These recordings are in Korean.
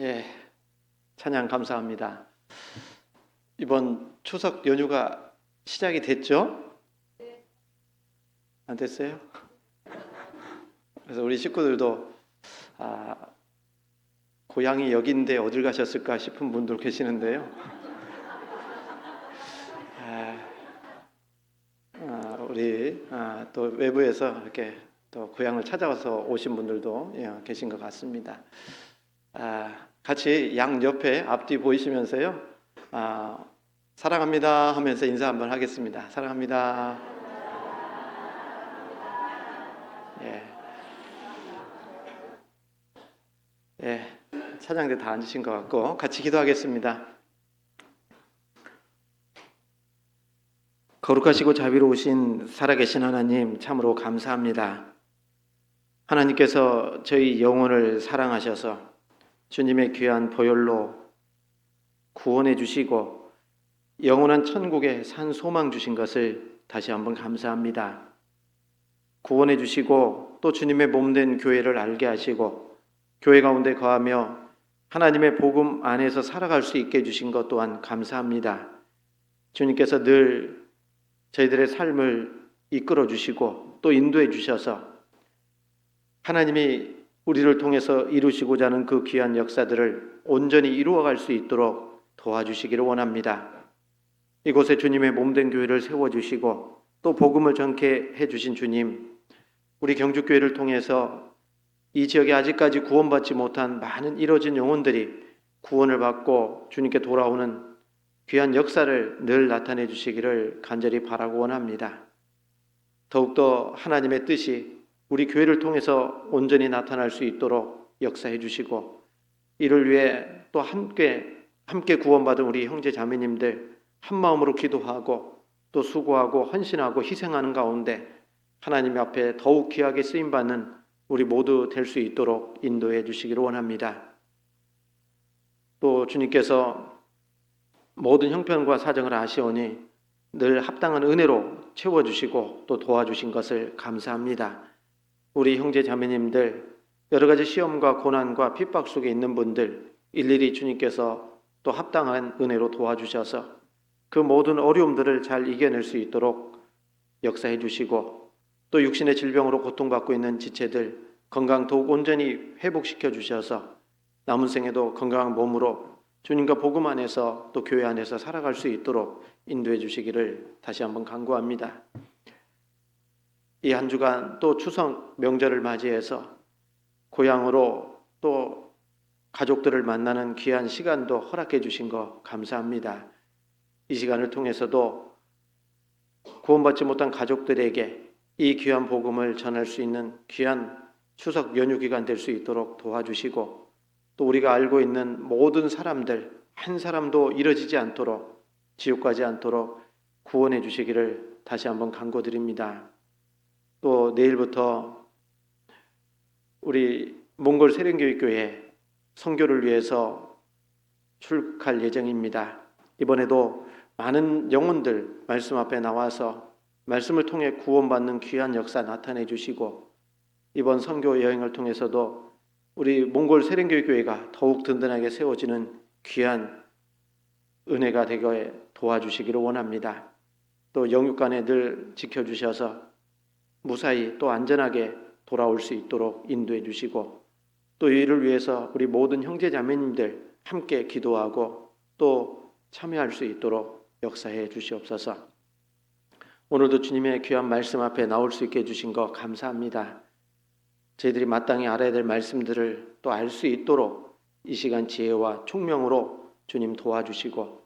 예, 찬양 감사합니다. 이번 추석 연휴가 시작이 됐죠? 안 됐어요? 그래서 우리 식구들도 고향이 여기인데 어딜 가셨을까 싶은 분들 계시는데요. 우리 또 외부에서 이렇게 또 고향을 찾아와서 오신 분들도 계신 것 같습니다. 같이 양 옆에 앞뒤 보이시면서요. 사랑합니다 하면서 인사 한번 하겠습니다. 사랑합니다. 차장들 다 앉으신 것 같고 같이 기도하겠습니다. 거룩하시고 자비로우신 살아계신 하나님, 참으로 감사합니다. 하나님께서 저희 영혼을 사랑하셔서 주님의 귀한 보혈로 구원해 주시고 영원한 천국에 산 소망 주신 것을 다시 한번 감사합니다. 구원해 주시고 또 주님의 몸된 교회를 알게 하시고 교회 가운데 거하며 하나님의 복음 안에서 살아갈 수 있게 해주신 것 또한 감사합니다. 주님께서 늘 저희들의 삶을 이끌어 주시고 또 인도해 주셔서 하나님이 우리를 통해서 이루시고자 하는 그 귀한 역사들을 온전히 이루어갈 수 있도록 도와주시기를 원합니다. 이곳에 주님의 몸된 교회를 세워주시고 또 복음을 전케 해주신 주님, 우리 경주교회를 통해서 이 지역에 아직까지 구원받지 못한 많은 이뤄진 영혼들이 구원을 받고 주님께 돌아오는 귀한 역사를 늘 나타내 주시기를 간절히 바라고 원합니다. 더욱더 하나님의 뜻이 우리 교회를 통해서 온전히 나타날 수 있도록 역사해 주시고 이를 위해 또 함께 구원받은 우리 형제 자매님들 한마음으로 기도하고 또 수고하고 헌신하고 희생하는 가운데 하나님 앞에 더욱 귀하게 쓰임받는 우리 모두 될 수 있도록 인도해 주시기를 원합니다. 또 주님께서 모든 형편과 사정을 아시오니 늘 합당한 은혜로 채워주시고 또 도와주신 것을 감사합니다. 우리 형제 자매님들 여러 가지 시험과 고난과 핍박 속에 있는 분들 일일이 주님께서 또 합당한 은혜로 도와주셔서 그 모든 어려움들을 잘 이겨낼 수 있도록 역사해 주시고 또 육신의 질병으로 고통받고 있는 지체들 건강 더욱 온전히 회복시켜 주셔서 남은 생에도 건강한 몸으로 주님과 복음 안에서 또 교회 안에서 살아갈 수 있도록 인도해 주시기를 다시 한번 간구합니다. 이 한 주간 또 추석 명절을 맞이해서 고향으로 또 가족들을 만나는 귀한 시간도 허락해 주신 거 감사합니다. 이 시간을 통해서도 구원받지 못한 가족들에게 이 귀한 복음을 전할 수 있는 귀한 추석 연휴 기간 될 수 있도록 도와주시고 또 우리가 알고 있는 모든 사람들 한 사람도 이뤄지지 않도록 지옥 가지 않도록 구원해 주시기를 다시 한번 간구드립니다. 또 내일부터 우리 몽골 세련교육교회 선교를 위해서 출국할 예정입니다. 이번에도 많은 영혼들 말씀 앞에 나와서 말씀을 통해 구원받는 귀한 역사 나타내 주시고 이번 선교 여행을 통해서도 우리 몽골 세련교육교회가 더욱 든든하게 세워지는 귀한 은혜가 되게 도와주시기를 원합니다. 또 영육간에 늘 지켜주셔서 무사히 또 안전하게 돌아올 수 있도록 인도해 주시고 또 이를 위해서 우리 모든 형제 자매님들 함께 기도하고 또 참여할 수 있도록 역사해 주시옵소서. 오늘도 주님의 귀한 말씀 앞에 나올 수 있게 해주신 것 감사합니다. 저희들이 마땅히 알아야 될 말씀들을 또 알 수 있도록 이 시간 지혜와 총명으로 주님 도와주시고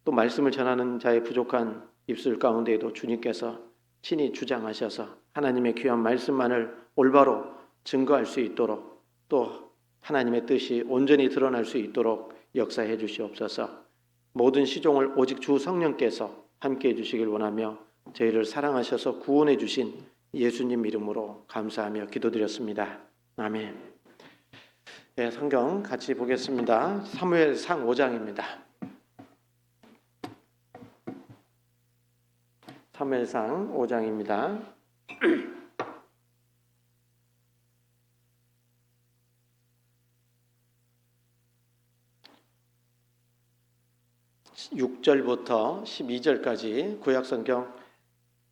또 말씀을 전하는 자의 부족한 입술 가운데에도 주님께서 친히 주장하셔서 하나님의 귀한 말씀만을 올바로 증거할 수 있도록 또 하나님의 뜻이 온전히 드러날 수 있도록 역사해 주시옵소서. 모든 시종을 오직 주 성령께서 함께해 주시길 원하며 저희를 사랑하셔서 구원해 주신 예수님 이름으로 감사하며 기도드렸습니다. 아멘. 네, 성경 같이 보겠습니다. 사무엘상 5장입니다. 사무엘상 5장입니다. 6절부터 12절까지 구약성경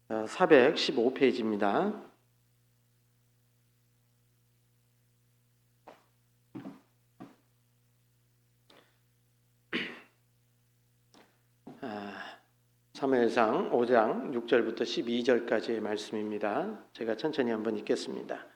415페이지입니다. 사무엘상 5장 6절부터 12절까지의 말씀입니다. 제가 천천히 한번 읽겠습니다.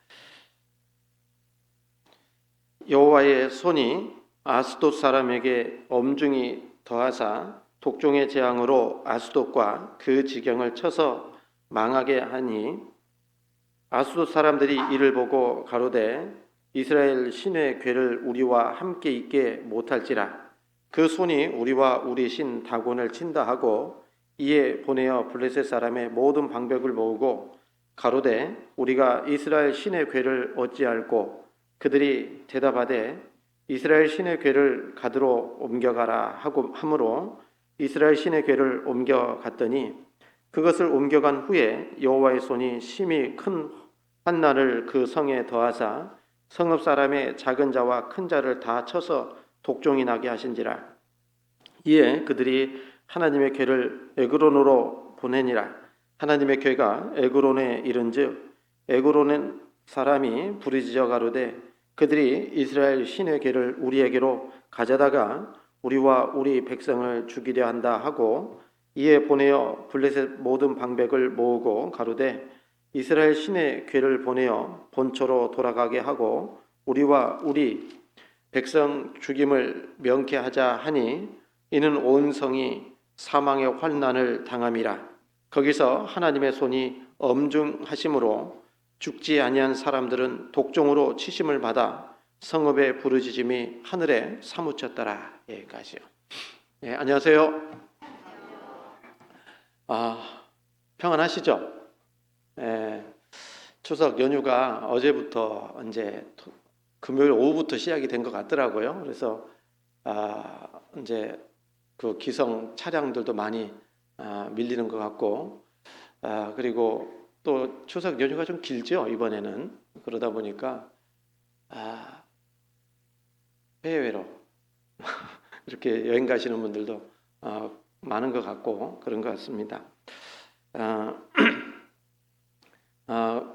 여호와의 손이 아스돗 사람에게 엄중히 더하사 독종의 재앙으로 아스돗과 그 지경을 쳐서 망하게 하니 아스돗 사람들이 이를 보고 가로되 이스라엘 신의 괴를 우리와 함께 있게 못할지라. 그 손이 우리와 우리 신 다곤을 친다 하고 이에 보내어 블레셋 사람의 모든 방백을 모으고 가로되 우리가 이스라엘 신의 괴를 어찌할꼬. 그들이 대답하되 이스라엘 신의 괴를 가드로 옮겨가라 하고 함으로 이스라엘 신의 괴를 옮겨갔더니 그것을 옮겨간 후에 여호와의 손이 심히 큰 환난을 그 성에 더하사 성읍 사람의 작은 자와 큰 자를 다 쳐서 독종이 나게 하신지라. 이에 그들이 하나님의 괴를 에그론으로 보내니라. 하나님의 괴가 에그론에 이른즉 에그론은 사람이 부르짖어 가로되 그들이 이스라엘 신의 괴를 우리에게로 가져다가 우리와 우리 백성을 죽이려 한다 하고 이에 보내어 블레셋 모든 방백을 모으고 가로되 이스라엘 신의 괴를 보내어 본초로 돌아가게 하고 우리와 우리 백성 죽임을 명쾌하자 하니 이는 온 성이 사망의 환난을 당함이라. 거기서 하나님의 손이 엄중하심으로 죽지 아니한 사람들은 독종으로 치심을 받아 성읍의 부르짖음이 하늘에 사무쳤더라. 여기까지요. 예, 안녕하세요. 평안하시죠? 예, 추석 연휴가 어제부터 이제 금요일 오후부터 시작이 된 것 같더라고요. 그래서 이제 그 기성 차량들도 많이 밀리는 것 같고 그리고 또 추석 연휴가 좀 길죠 이번에는. 그러다 보니까 해외로 이렇게 여행 가시는 분들도 많은 것 같고 그런 것 같습니다.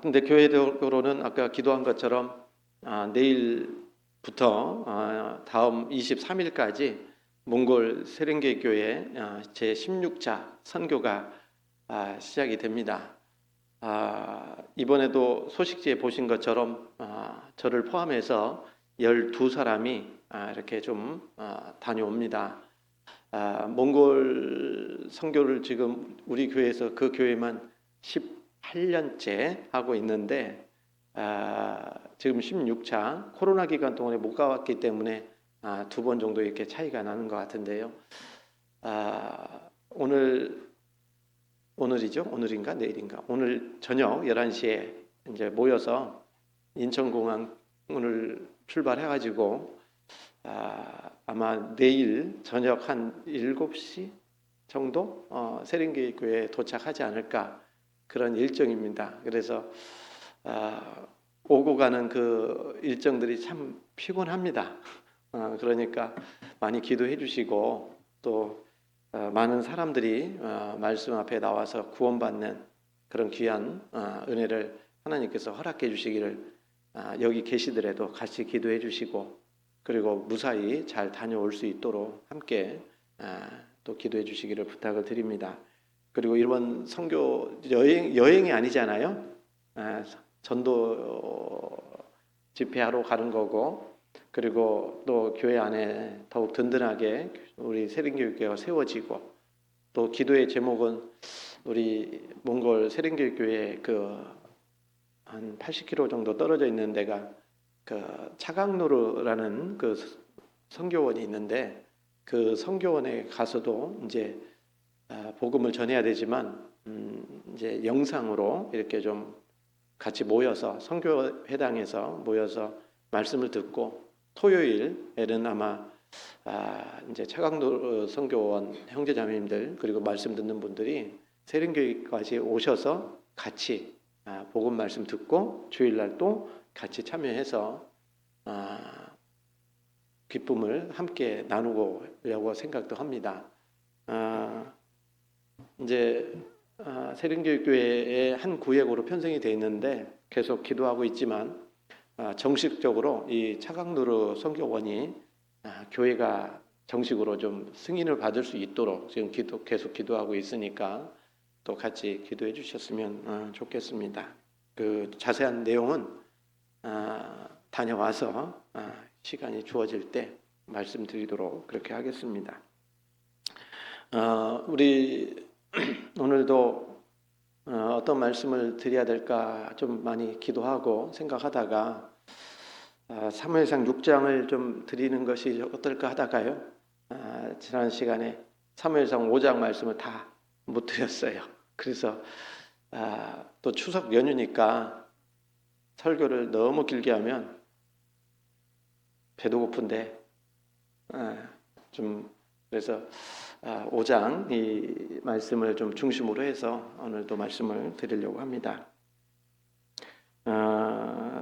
근데 교회적으로는 아까 기도한 것처럼 내일부터 다음 23일까지 몽골 세렝게 교회 제16차 선교가 시작이 됩니다. 이번에도 소식지에 보신 것처럼 저를 포함해서 12사람이 이렇게 좀 다녀옵니다. 몽골 선교를 지금 우리 교회에서 그 교회만 18년째 하고 있는데 지금 16차 코로나 기간 동안에 못 가왔기 때문에 2번 정도 이렇게 차이가 나는 것 같은데요. 오늘이죠? 오늘인가 내일인가? 오늘 저녁 11시에 이제 모여서 인천공항을 출발해가지고 아마 내일 저녁 한 7시 정도 세렝게 교회에 도착하지 않을까 그런 일정입니다. 그래서 오고 가는 그 일정들이 참 피곤합니다. 그러니까 많이 기도해 주시고 또 많은 사람들이 말씀 앞에 나와서 구원받는 그런 귀한 은혜를 하나님께서 허락해 주시기를 여기 계시더라도 같이 기도해 주시고 그리고 무사히 잘 다녀올 수 있도록 함께 또 기도해 주시기를 부탁을 드립니다. 그리고 이번 선교 여행이 아니잖아요. 전도 집회하러 가는 거고 그리고 또 교회 안에 더욱 든든하게 우리 세렝게교회가 세워지고 또 기도의 제목은 우리 몽골 세렝게교회 한 80km 정도 떨어져 있는 데가 차강누르라는 그 선교원이 있는데 그 선교원에 가서도 이제 복음을 전해야 되지만 이제 영상으로 이렇게 좀 같이 모여서 선교회당에서 모여서 말씀을 듣고 토요일에는 아마 이제 차강도 선교원 형제자매님들 그리고 말씀 듣는 분들이 세렝교회까지 오셔서 같이 복음 말씀 듣고 주일날 또 같이 참여해서 기쁨을 함께 나누려고 생각도 합니다. 이제 세린교육교회의 한 구역으로 편성이 되어 있는데 계속 기도하고 있지만 정식적으로 이 차강누르 선교원이 교회가 정식으로 좀 승인을 받을 수 있도록 지금 계속 기도하고 있으니까 또 같이 기도해 주셨으면 좋겠습니다. 그 자세한 내용은 다녀와서 시간이 주어질 때 말씀드리도록 그렇게 하겠습니다. 우리 오늘도 어떤 말씀을 드려야 될까 좀 많이 기도하고 생각하다가 사무엘상 6장을 좀 드리는 것이 어떨까 하다가요. 지난 시간에 사무엘상 5장 말씀을 다 못 드렸어요. 그래서 또 추석 연휴니까 설교를 너무 길게 하면 배도 고픈데 좀 그래서 5장 이 말씀을 좀 중심으로 해서 오늘도 말씀을 드리려고 합니다.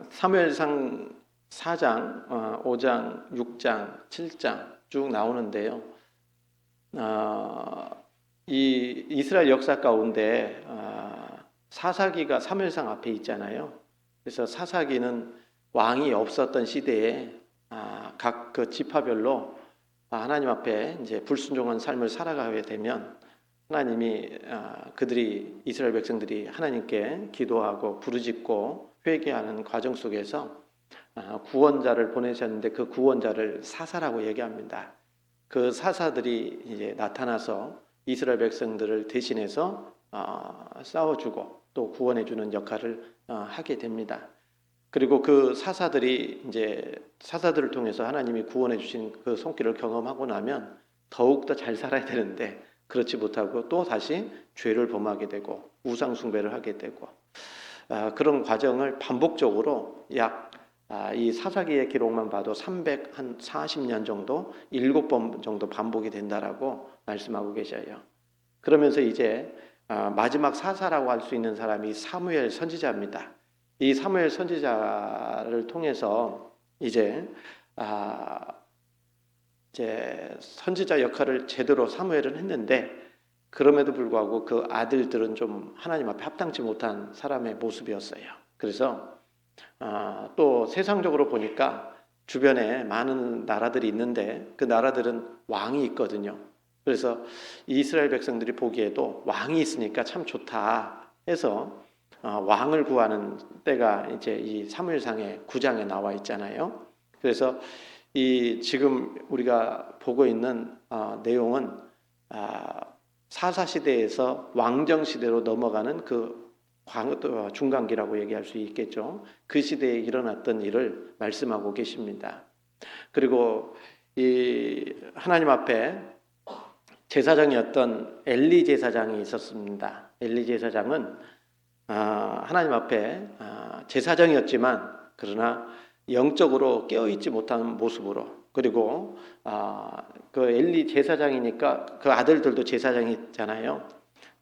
사무엘상 4장, 5장, 6장, 7장 쭉 나오는데요. 이 이스라엘 역사 가운데 사사기가 사무엘상 앞에 있잖아요. 그래서 사사기는 왕이 없었던 시대에 각 그 지파별로 하나님 앞에 이제 불순종한 삶을 살아가게 되면 하나님이 그들이 이스라엘 백성들이 하나님께 기도하고 부르짖고 회개하는 과정 속에서 구원자를 보내셨는데 그 구원자를 사사라고 얘기합니다. 그 사사들이 이제 나타나서 이스라엘 백성들을 대신해서 싸워주고 또 구원해주는 역할을 하게 됩니다. 그리고 그 사사들이 이제 사사들을 통해서 하나님이 구원해 주신 그 손길을 경험하고 나면 더욱더 잘 살아야 되는데 그렇지 못하고 또 다시 죄를 범하게 되고 우상 숭배를 하게 되고 그런 과정을 반복적으로 약 이 사사기의 기록만 봐도 340년 정도 7번 정도 반복이 된다라고 말씀하고 계셔요. 그러면서 이제 마지막 사사라고 할 수 있는 사람이 사무엘 선지자입니다. 이 사무엘 선지자를 통해서 이제 선지자 역할을 제대로 사무엘은 했는데 그럼에도 불구하고 그 아들들은 좀 하나님 앞에 합당치 못한 사람의 모습이었어요. 그래서 또 세상적으로 보니까 주변에 많은 나라들이 있는데 그 나라들은 왕이 있거든요. 그래서 이스라엘 백성들이 보기에도 왕이 있으니까 참 좋다 해서 왕을 구하는 때가 이제 이 사무엘상의 9장에 나와 있잖아요. 그래서 이 지금 우리가 보고 있는 내용은 사사 시대에서 왕정 시대로 넘어가는 그 중간기라고 얘기할 수 있겠죠. 그 시대에 일어났던 일을 말씀하고 계십니다. 그리고 이 하나님 앞에 제사장이었던 엘리 제사장이 있었습니다. 엘리 제사장은 하나님 앞에 제사장이었지만 그러나 영적으로 깨어있지 못한 모습으로 그리고 그 엘리 제사장이니까 그 아들들도 제사장이잖아요.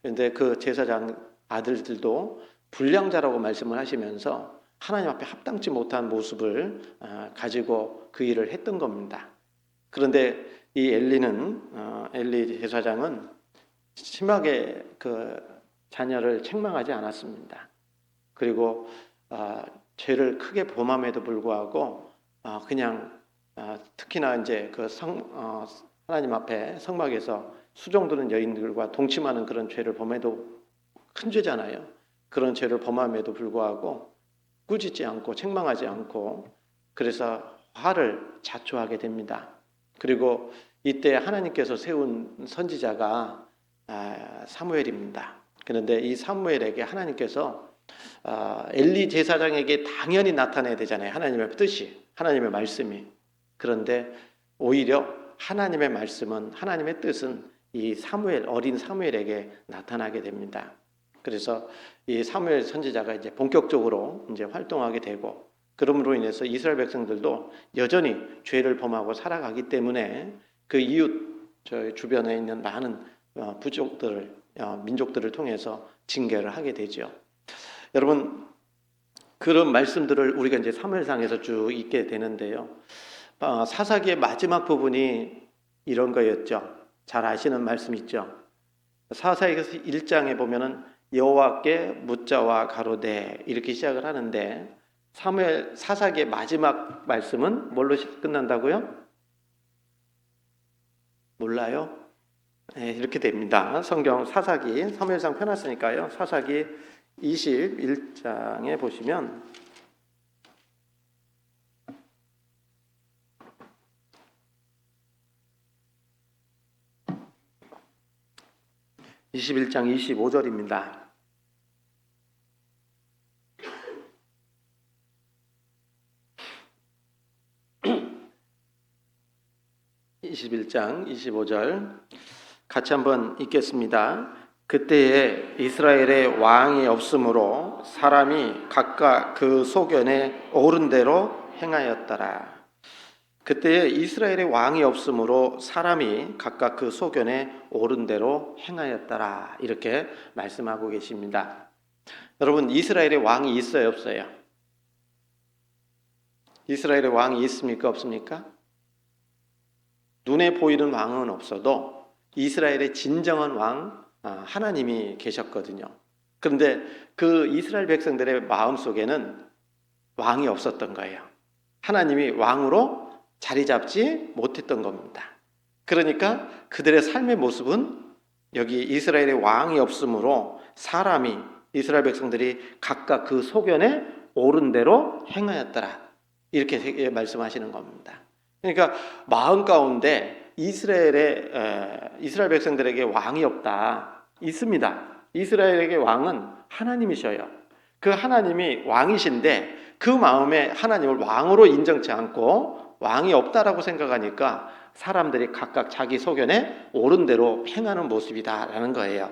그런데 그 제사장 아들들도 불량자라고 말씀을 하시면서 하나님 앞에 합당치 못한 모습을 가지고 그 일을 했던 겁니다. 그런데 이 엘리 제사장은 심하게 그 자녀를 책망하지 않았습니다. 그리고 죄를 크게 범함에도 불구하고 그냥 특히나 이제 그 하나님 앞에 성막에서 수종드는 여인들과 동침하는 그런 죄를 범해도 큰 죄잖아요. 그런 죄를 범함에도 불구하고 꾸짖지 않고 책망하지 않고 그래서 화를 자초하게 됩니다. 그리고 이때 하나님께서 세운 선지자가 사무엘입니다. 그런데 이 사무엘에게 하나님께서 엘리 제사장에게 당연히 나타나야 되잖아요. 하나님의 뜻이, 하나님의 말씀이. 그런데 오히려 하나님의 말씀은, 하나님의 뜻은 이 어린 사무엘에게 나타나게 됩니다. 그래서 이 사무엘 선지자가 이제 본격적으로 이제 활동하게 되고, 그러므로 인해서 이스라엘 백성들도 여전히 죄를 범하고 살아가기 때문에 그 이웃 저희 주변에 있는 많은 민족들을 통해서 징계를 하게 되죠. 여러분, 그런 말씀들을 우리가 이제 사무엘상에서 쭉 읽게 되는데요. 사사기의 마지막 부분이 이런 거였죠. 잘 아시는 말씀 있죠. 사사기서 1장에 보면은 여호와께 묻자와 가로되 이렇게 시작을 하는데 사무엘 사사기의 마지막 말씀은 뭘로 끝난다고요? 몰라요? 네, 이렇게 됩니다. 성경 사사기 사무엘상 펴놨으니까요. 사사기 21장에 보시면 21장 25절입니다. (21장 25절) 같이 한번 읽겠습니다. 그때에 이스라엘의 왕이 없으므로 사람이 각각 그 소견에 오른 대로 행하였더라. 그때에 이스라엘의 왕이 없으므로 사람이 각각 그 소견에 오른 대로 행하였더라. 이렇게 말씀하고 계십니다. 여러분, 이스라엘의 왕이 있어요, 없어요? 이스라엘의 왕이 있습니까, 없습니까? 눈에 보이는 왕은 없어도 이스라엘의 진정한 왕 하나님이 계셨거든요. 그런데 그 이스라엘 백성들의 마음속에는 왕이 없었던 거예요. 하나님이 왕으로 자리 잡지 못했던 겁니다. 그러니까 그들의 삶의 모습은 여기 이스라엘의 왕이 없으므로 사람이 이스라엘 백성들이 각각 그 소견에 오른 대로 행하였더라. 이렇게 말씀하시는 겁니다. 그러니까 마음 가운데 이스라엘 백성들에게 왕이 없다. 있습니다. 이스라엘에게 왕은 하나님이셔요. 그 하나님이 왕이신데 그 마음에 하나님을 왕으로 인정치 않고 왕이 없다라고 생각하니까 사람들이 각각 자기 소견에 옳은 대로 행하는 모습이다라는 거예요.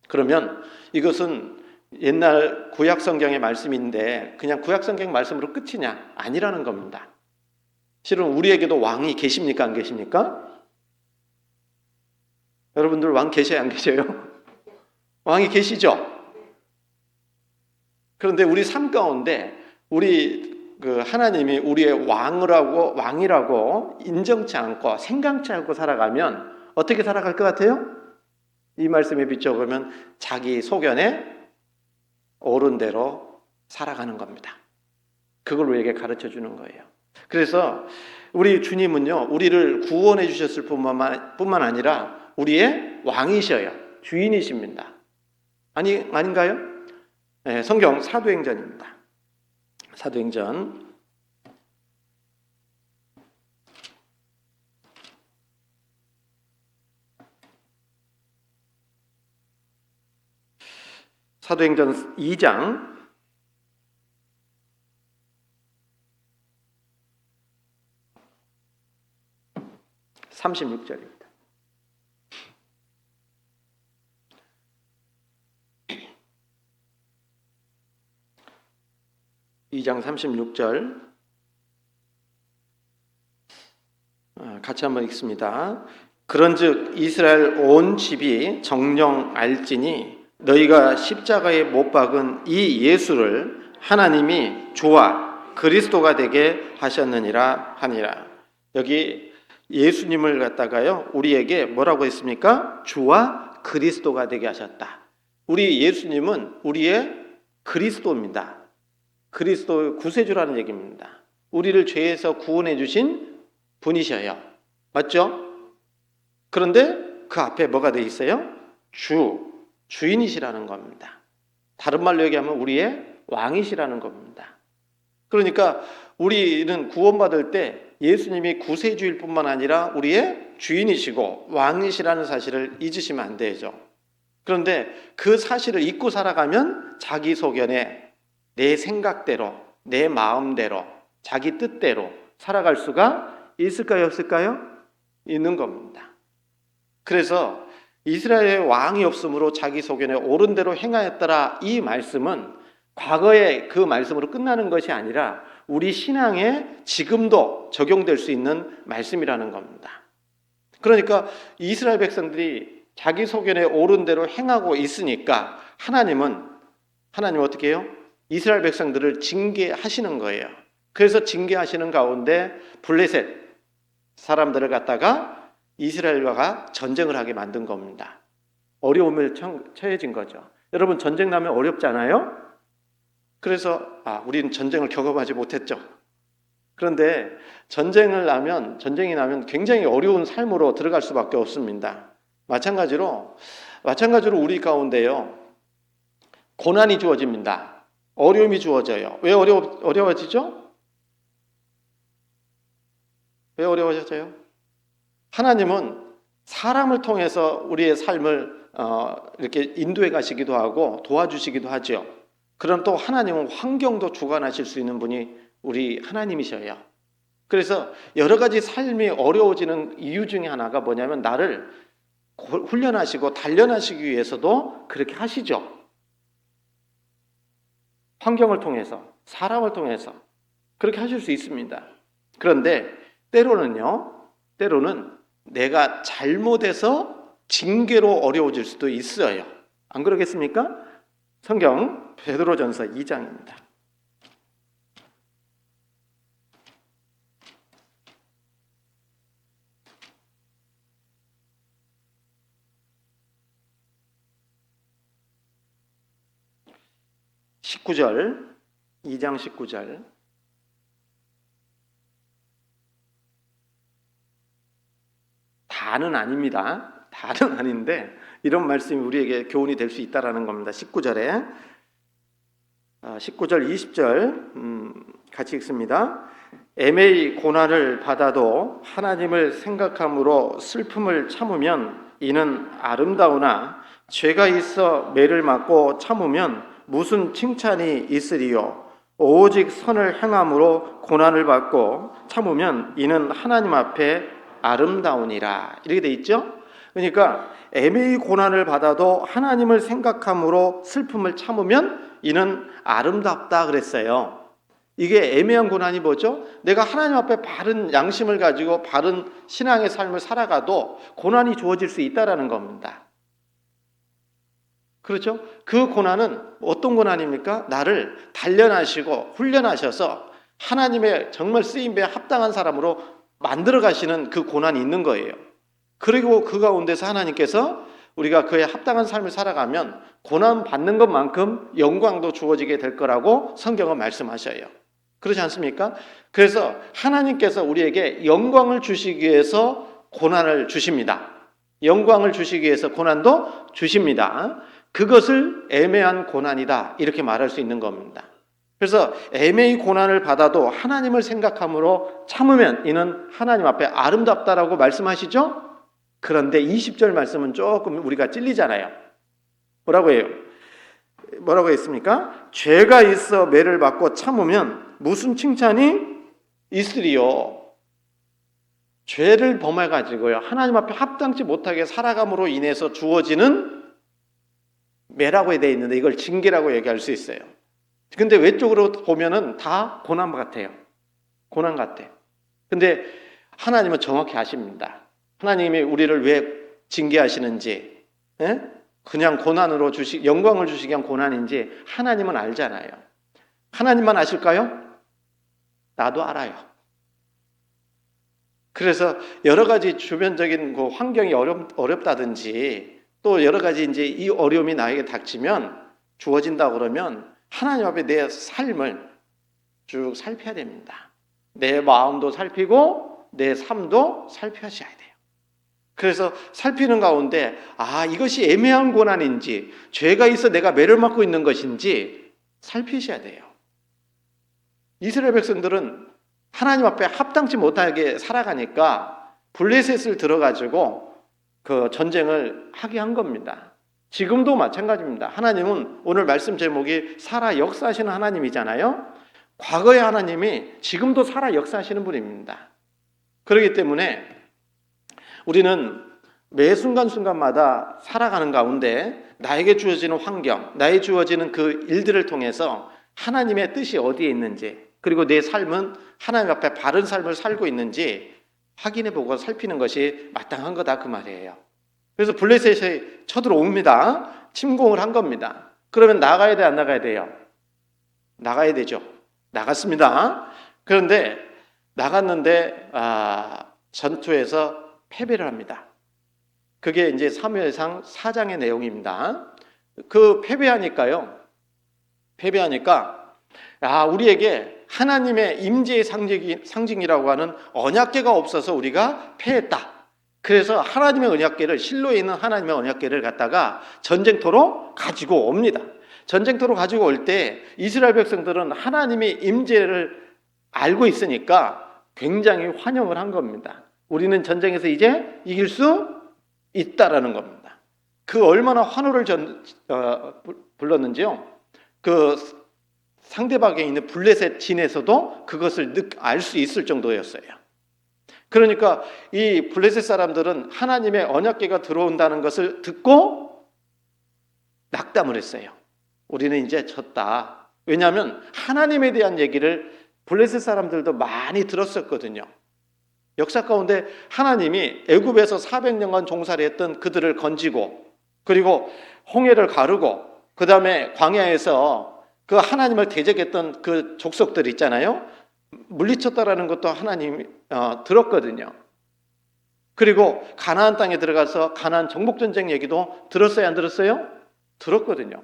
그러면 이것은 옛날 구약 성경의 말씀인데 그냥 구약 성경 말씀으로 끝이냐? 아니라는 겁니다. 실은 우리에게도 왕이 계십니까? 안 계십니까? 여러분들 왕 계셔요? 안 계셔요? 왕이 계시죠? 그런데 우리 삶 가운데 우리 하나님이 우리의 왕이라고 인정치 않고 생각치 않고 살아가면 어떻게 살아갈 것 같아요? 이 말씀에 비춰보면 자기 소견에 옳은 대로 살아가는 겁니다. 그걸 우리에게 가르쳐 주는 거예요. 그래서 우리 주님은요, 우리를 구원해 주셨을 뿐만 아니라 우리의 왕이셔요. 주인이십니다. 아닌가요? 네, 성경 사도행전입니다. 사도행전 2장 36절입니다. (2장 36절) 같이 한번 읽습니다. 그런즉 이스라엘 온 집이 정령 알지니 너희가 십자가에 못 박은 이 예수를 하나님이 주와 그리스도가 되게 하셨느니라 하니라. 여기 예수님을 갖다가요, 우리에게 뭐라고 했습니까? 주와 그리스도가 되게 하셨다. 우리 예수님은 우리의 그리스도입니다. 그리스도 구세주라는 얘기입니다. 우리를 죄에서 구원해 주신 분이셔요. 맞죠? 그런데 그 앞에 뭐가 돼 있어요? 주인이시라는 겁니다. 다른 말로 얘기하면 우리의 왕이시라는 겁니다. 그러니까 우리는 구원받을 때 예수님이 구세주일 뿐만 아니라 우리의 주인이시고 왕이시라는 사실을 잊으시면 안 되죠. 그런데 그 사실을 잊고 살아가면 자기 소견에 내 생각대로, 내 마음대로, 자기 뜻대로 살아갈 수가 있을까요? 없을까요? 있는 겁니다. 그래서 이스라엘의 왕이 없으므로 자기 소견에 옳은 대로 행하였더라. 이 말씀은 과거의 그 말씀으로 끝나는 것이 아니라 우리 신앙에 지금도 적용될 수 있는 말씀이라는 겁니다. 그러니까 이스라엘 백성들이 자기 소견에 옳은 대로 행하고 있으니까 하나님은 어떻게 해요? 이스라엘 백성들을 징계하시는 거예요. 그래서 징계하시는 가운데 블레셋 사람들을 갖다가 이스라엘과 전쟁을 하게 만든 겁니다. 어려움을 처해진 거죠. 여러분, 전쟁 나면 어렵잖아요. 그래서 우리는 전쟁을 경험하지 못했죠. 그런데 전쟁이 나면 굉장히 어려운 삶으로 들어갈 수밖에 없습니다. 마찬가지로 우리 가운데요, 고난이 주어집니다. 어려움이 주어져요. 왜 어려워지죠? 왜 어려워져요? 하나님은 사람을 통해서 우리의 삶을 이렇게 인도해 가시기도 하고 도와주시기도 하죠. 그럼 또 하나님은 환경도 주관하실 수 있는 분이 우리 하나님이셔요. 그래서 여러 가지 삶이 어려워지는 이유 중에 하나가 뭐냐면 나를 훈련하시고 단련하시기 위해서도 그렇게 하시죠. 환경을 통해서, 사람을 통해서 그렇게 하실 수 있습니다. 그런데 때로는 내가 잘못해서 징계로 어려워질 수도 있어요. 안 그러겠습니까? 성경 베드로전서 2장입니다. (19절) 2장 19절. 다는 아닙니다. 다는 아닌데 이런 말씀이 우리에게 교훈이 될 수 있다라는 겁니다. 19절 20절 같이 읽습니다. 애매히 고난을 받아도 하나님을 생각함으로 슬픔을 참으면 이는 아름다우나 죄가 있어 매를 맞고 참으면 무슨 칭찬이 있으리요. 오직 선을 행함으로 고난을 받고 참으면 이는 하나님 앞에 아름다우니라. 이렇게 돼 있죠. 그러니까 애매히 고난을 받아도 하나님을 생각함으로 슬픔을 참으면 이는 아름답다 그랬어요. 이게 애매한 고난이 뭐죠? 내가 하나님 앞에 바른 양심을 가지고 바른 신앙의 삶을 살아가도 고난이 주어질 수 있다라는 겁니다. 그렇죠? 그 고난은 어떤 고난입니까? 나를 단련하시고 훈련하셔서 하나님의 정말 쓰임에 합당한 사람으로 만들어 가시는 그 고난이 있는 거예요. 그리고 그 가운데서 하나님께서 우리가 그에 합당한 삶을 살아가면 고난 받는 것만큼 영광도 주어지게 될 거라고 성경은 말씀하셔요. 그렇지 않습니까? 그래서 하나님께서 우리에게 영광을 주시기 위해서 고난을 주십니다. 영광을 주시기 위해서 고난도 주십니다. 그것을 애매한 고난이다 이렇게 말할 수 있는 겁니다. 그래서 애매히 고난을 받아도 하나님을 생각함으로 참으면 이는 하나님 앞에 아름답다라고 말씀하시죠? 그런데 20절 말씀은 조금 우리가 찔리잖아요. 뭐라고 해요? 뭐라고 했습니까? 죄가 있어 매를 받고 참으면 무슨 칭찬이 있으리요. 죄를 범해가지고요, 하나님 앞에 합당치 못하게 살아감으로 인해서 주어지는 매라고 되어 있는데 이걸 징계라고 얘기할 수 있어요. 근데 외적으로 보면은 다 고난 같아요. 고난 같아. 근데 하나님은 정확히 아십니다. 하나님이 우리를 왜 징계하시는지, 그냥 고난으로 영광을 주시기 위한 고난인지 하나님은 알잖아요. 하나님만 아실까요? 나도 알아요. 그래서 여러 가지 주변적인 그 환경이 어렵다든지 또 여러 가지 이제 이 어려움이 나에게 닥치면 주어진다 그러면 하나님 앞에 내 삶을 쭉 살펴야 됩니다. 내 마음도 살피고 내 삶도 살펴셔야 돼요. 그래서 살피는 가운데 이것이 애매한 고난인지 죄가 있어 내가 매를 맞고 있는 것인지 살피셔야 돼요. 이스라엘 백성들은 하나님 앞에 합당치 못하게 살아가니까 블레셋을 들어가지고 그 전쟁을 하게 한 겁니다. 지금도 마찬가지입니다. 하나님은 오늘 말씀 제목이 살아 역사하시는 하나님이잖아요. 과거의 하나님이 지금도 살아 역사하시는 분입니다. 그렇기 때문에 우리는 매 순간순간마다 살아가는 가운데 나에게 주어지는 환경, 나에게 주어지는 그 일들을 통해서 하나님의 뜻이 어디에 있는지, 그리고 내 삶은 하나님 앞에 바른 삶을 살고 있는지 확인해보고 살피는 것이 마땅한 거다 그 말이에요. 그래서 블레셋이 쳐들어옵니다. 침공을 한 겁니다. 그러면 나가야 돼, 안 나가야 돼요? 나가야 되죠. 나갔습니다. 그런데 나갔는데 전투에서 패배를 합니다. 그게 이제 사무엘상 4장의 내용입니다. 그 패배하니까 우리에게 하나님의 임재의 상징이라고 하는 언약궤가 없어서 우리가 패했다. 그래서 하나님의 언약궤를, 실로에 있는 하나님의 언약궤를 갖다가 전쟁터로 가지고 옵니다. 전쟁터로 가지고 올 때 이스라엘 백성들은 하나님의 임재를 알고 있으니까 굉장히 환영을 한 겁니다. 우리는 전쟁에서 이제 이길 수 있다라는 겁니다. 그 얼마나 환호를 불렀는지요. 그 상대방에 있는 블레셋 진에서도 그것을 알 수 있을 정도였어요. 그러니까 이 블레셋 사람들은 하나님의 언약궤가 들어온다는 것을 듣고 낙담을 했어요. 우리는 이제 졌다. 왜냐하면 하나님에 대한 얘기를 블레셋 사람들도 많이 들었었거든요. 역사 가운데 하나님이 애굽에서 400년간 종살이 했던 그들을 건지고, 그리고 홍해를 가르고, 그 다음에 광야에서 그 하나님을 대적했던 그 족속들 있잖아요. 물리쳤다라는 것도 하나님이 들었거든요. 그리고 가나안 땅에 들어가서 가나안 정복전쟁 얘기도 들었어요, 안 들었어요? 들었거든요.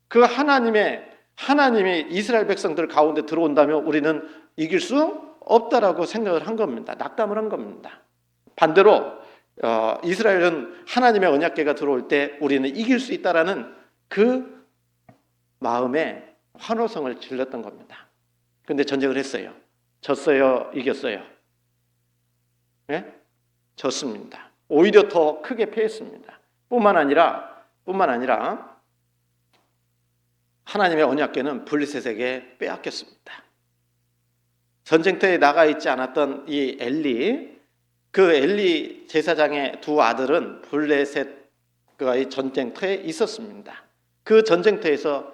그 하나님이 이스라엘 백성들 가운데 들어온다면 우리는 이길 수 없다라고 생각을 한 겁니다. 낙담을 한 겁니다. 반대로 이스라엘은 하나님의 언약궤가 들어올 때 우리는 이길 수 있다라는 그 마음에 환호성을 질렀던 겁니다. 그런데 전쟁을 했어요. 졌어요? 이겼어요? 네? 졌습니다. 오히려 더 크게 패했습니다. 뿐만 아니라 하나님의 언약궤는 블레셋에게 빼앗겼습니다. 전쟁터에 나가 있지 않았던 이 그 엘리 제사장의 두 아들은 블레셋과의 전쟁터에 있었습니다. 그 전쟁터에서